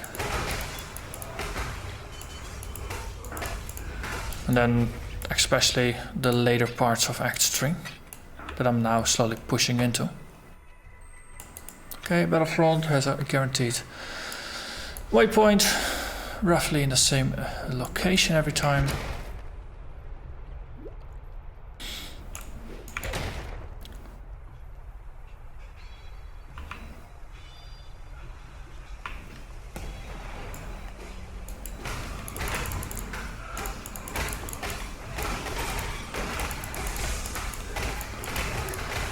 And then especially the later parts of Act 3 that I'm now slowly pushing into. Okay, Battlefront has a guaranteed waypoint, roughly in the same location every time.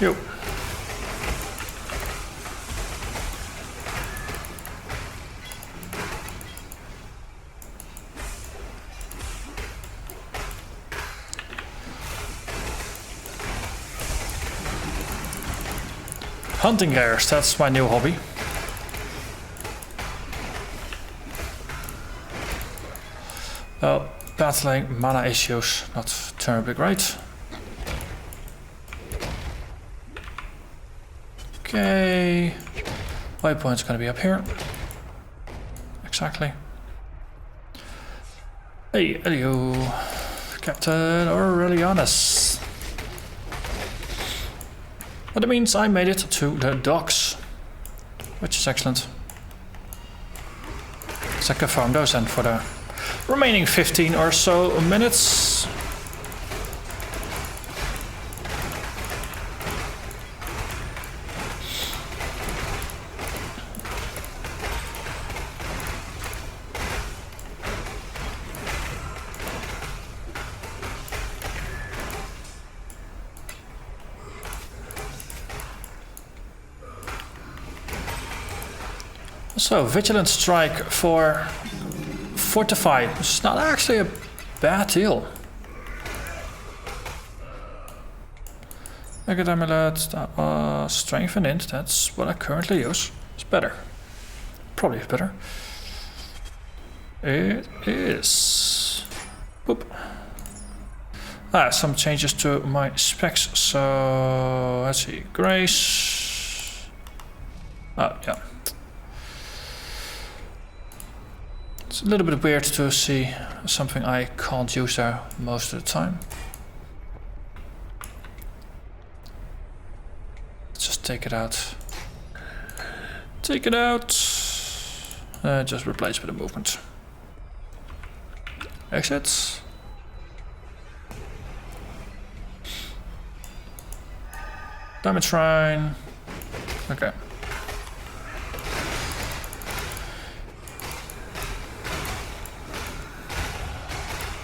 Yo. Hunting rares, that's my new hobby. Well, battling mana issues, not terribly great. Okay, waypoint's gonna be up here. Exactly. Hey, hello, Captain Aurelianus. Well, that means I made it to the docks, which is excellent. So I can farm those then for the remaining 15 or so minutes. So, Vigilant Strike for Fortify. It's not actually a bad deal. Maggot Amulet, Strength and Int, that's what I currently use. It's better. Probably better. It is. Boop. Some changes to my specs. So, let's see. Grace. Oh, yeah. It's a little bit weird to see something I can't use there most of the time. Let's just take it out. Take it out. Just replace with a movement. Exit. Diamond Shrine. Okay.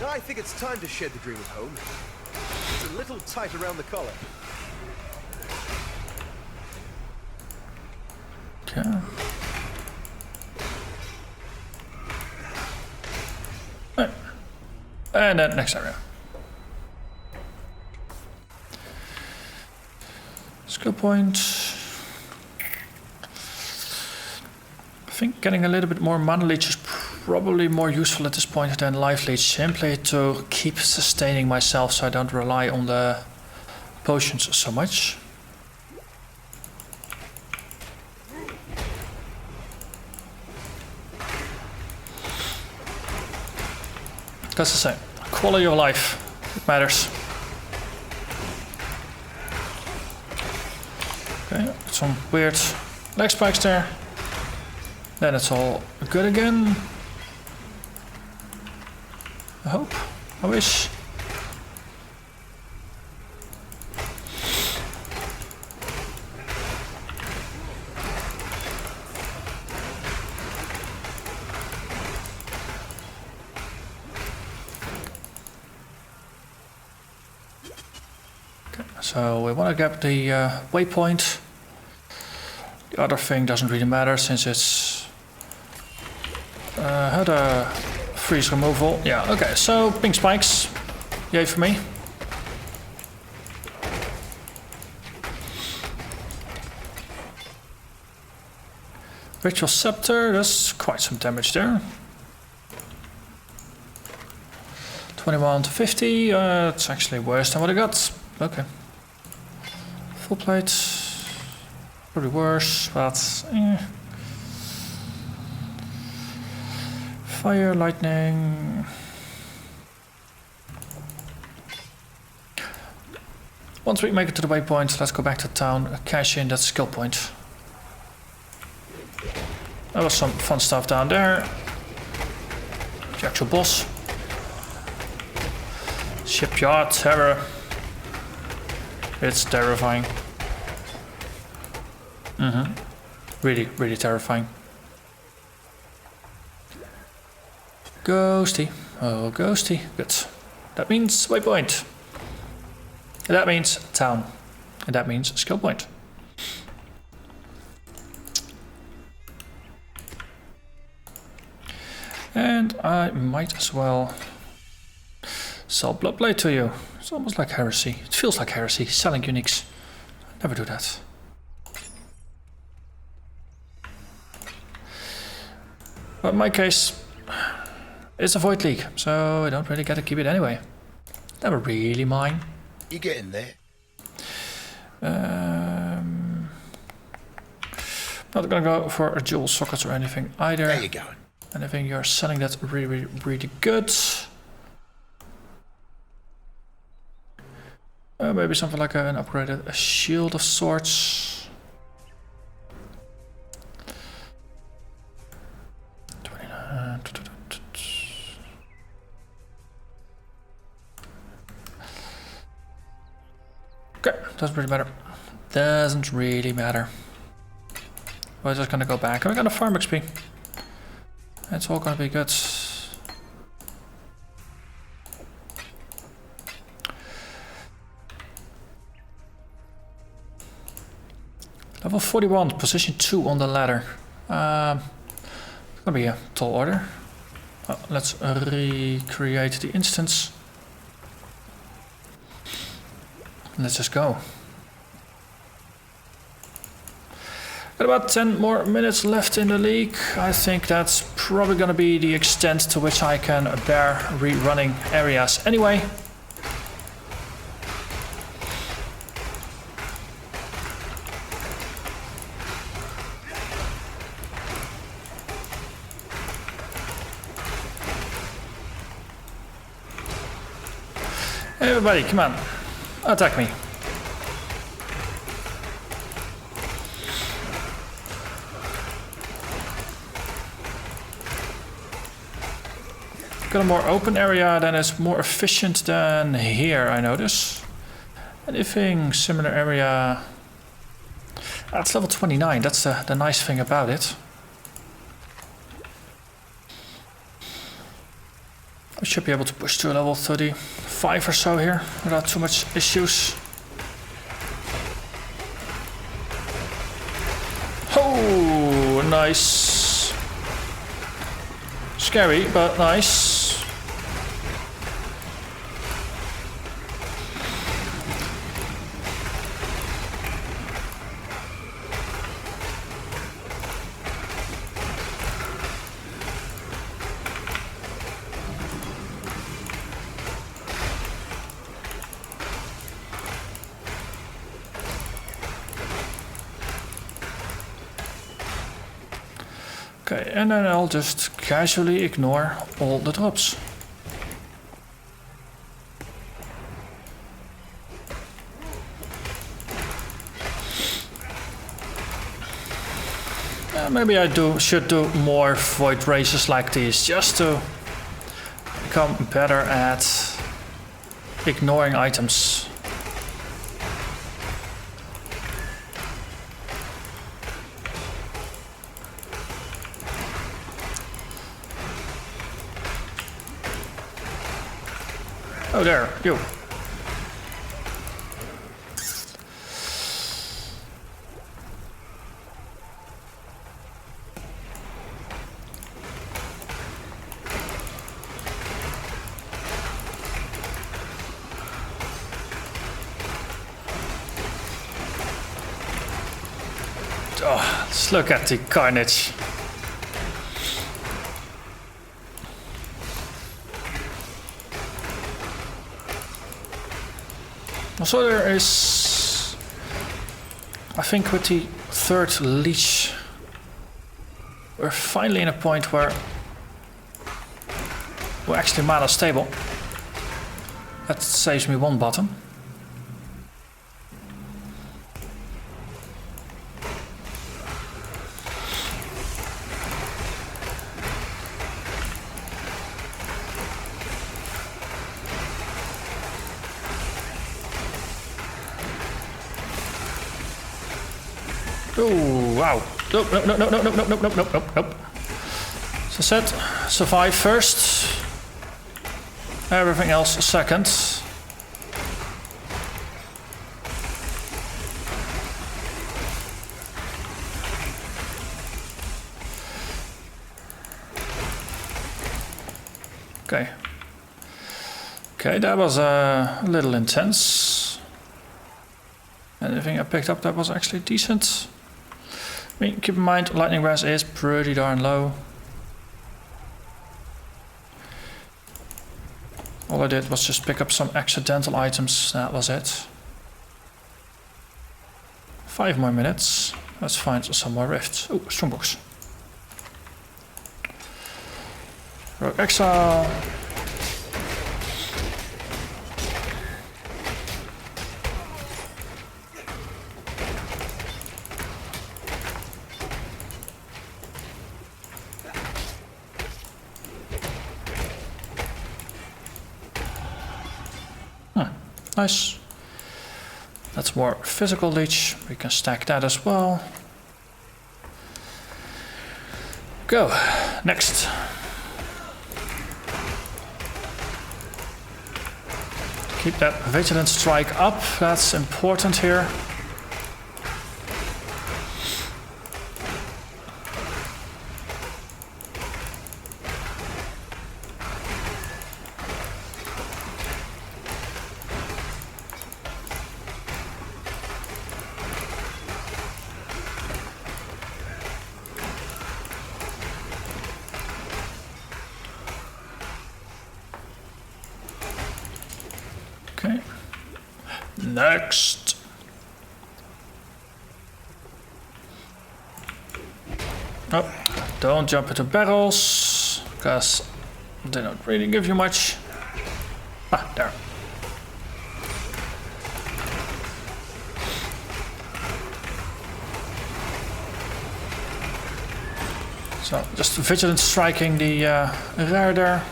I think it's time to shed the dream of home. It's a little tight around the collar. Okay. Right. And then next area. Skill point. I think getting a little bit more mana leech is probably more useful at this point than life leech, simply to keep sustaining myself so I don't rely on the potions so much. That's the same. Quality of life, it matters. Okay, some weird leg spikes there. Then it's all good again. I hope. I wish. Okay, so we want to get the waypoint. The other thing doesn't really matter since it's had a freeze removal. Yeah, okay, so pink spikes. Yay for me. Ritual Scepter, that's quite some damage there. 21 to 50, it's actually worse than what I got. Okay. Full plate, probably worse, but Fire, lightning. Once we make it to the waypoint, let's go back to town, cash in that skill point. There was some fun stuff down there. The actual boss. Shipyard Terror. It's terrifying. Really, really terrifying. Ghosty. Oh, ghosty. Good. That means waypoint. That means town. And that means skill point. And I might as well sell Bloodblade to you. It's almost like heresy. It feels like heresy, selling uniques. Never do that. But in my case, it's a void leak, so I don't really get to keep it anyway. Never really mine. You getting there? Not gonna go for a dual sockets or anything either. There you go. And I think you're selling that really, really good. Maybe something like an upgraded a shield of sorts. 29. Okay, doesn't really matter. Doesn't really matter. We're just gonna go back and we're gonna farm XP. It's all gonna be good. Level 41, position 2 on the ladder. It's gonna be a tall order. Well, let's recreate the instance. Let's just go. Got about 10 more minutes left in the league. I think that's probably gonna be the extent to which I can bear rerunning areas anyway. Everybody, come on. Attack me. Got a more open area, then it's more efficient than here, I notice. Anything similar area... It's level 29, that's the nice thing about it. I should be able to push to a level 35 or so here without too much issues. Oh, nice. Scary, but nice. Okay, and then I'll just casually ignore all the drops. Maybe I should do more void races like these, just to become better at ignoring items. Oh, there, you. Oh, let's look at the carnage. So there is, I think with the third leech, we're finally in a point where we're actually mana stable. That saves me one button. Oh, wow. Nope, nope, nope, nope, nope, nope, nope, nope, nope, nope, nope. So said, survive first. Everything else second. Okay. Okay, that was a little intense. Anything I picked up that was actually decent. I mean, keep in mind, lightning res is pretty darn low. All I did was just pick up some accidental items. That was it. 5 more minutes. Let's find some more rifts. Oh, strongbox. Rogue Exile. Nice. That's more physical leech. We can stack that as well. Go. Next. Keep that vigilant strike up. That's important here. Okay. Next. Oh, don't jump into barrels, because they don't really give you much. Ah, there. So, just vigilant striking the rear there.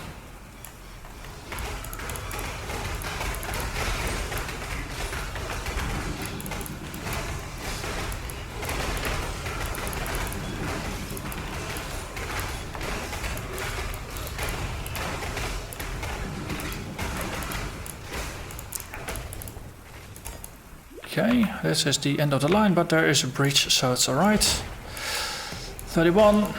Okay, this is the end of the line, but there is a breach, so it's alright. 31.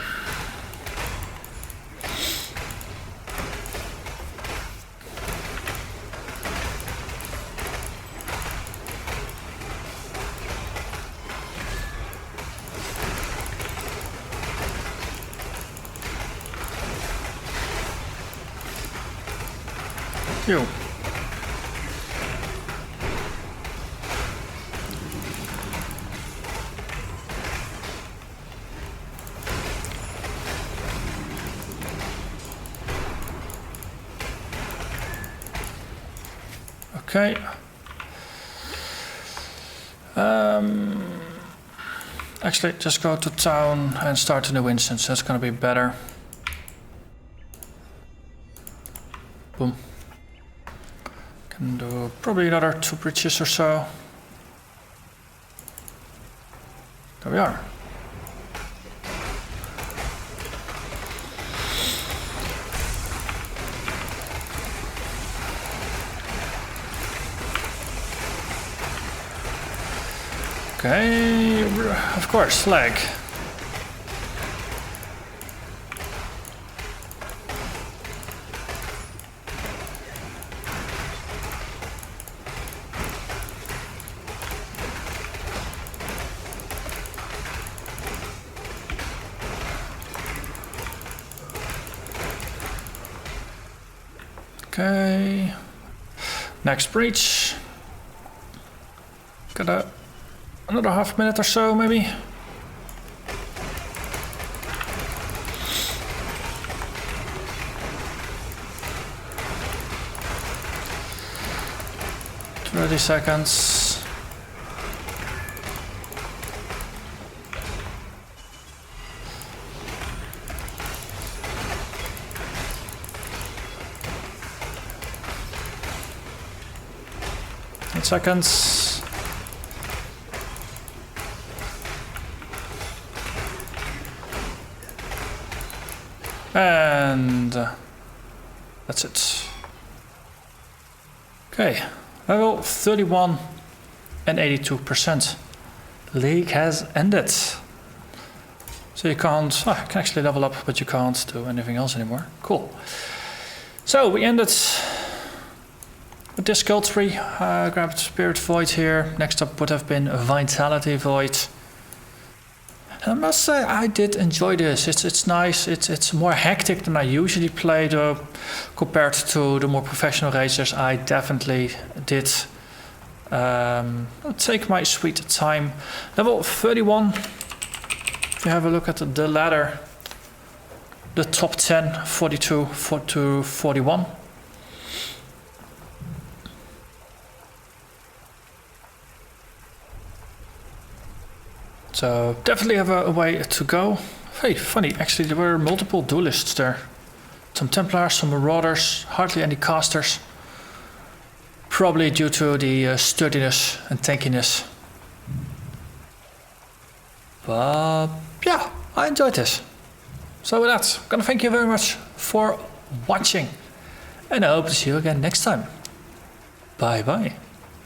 Phew. Okay. Actually, just go to town and start a new instance. That's gonna be better. Boom. Can do probably another 2 breaches or so. There we are. Okay, of course, lag. Okay, next breach. Got another half minute or so, maybe. Thirty seconds. Seconds. And that's it. Okay, level 31 and 82%. League has ended. So you can't, you can actually level up, but you can't do anything else anymore. Cool. So we ended with this skill tree. Grabbed Spirit Void here. Next up would have been Vitality Void. I must say I did enjoy this. It's nice. It's more hectic than I usually play, though. Compared to the more professional racers, I definitely did take my sweet time. Level 31. If you have a look at the ladder, the top 10, 42 to 41. So definitely have a way to go. Hey, funny, actually there were multiple duelists there. Some Templars, some Marauders, hardly any casters. Probably due to the sturdiness and tankiness. But yeah, I enjoyed this. So with that, I'm gonna thank you very much for watching. And I hope to see you again next time. Bye bye.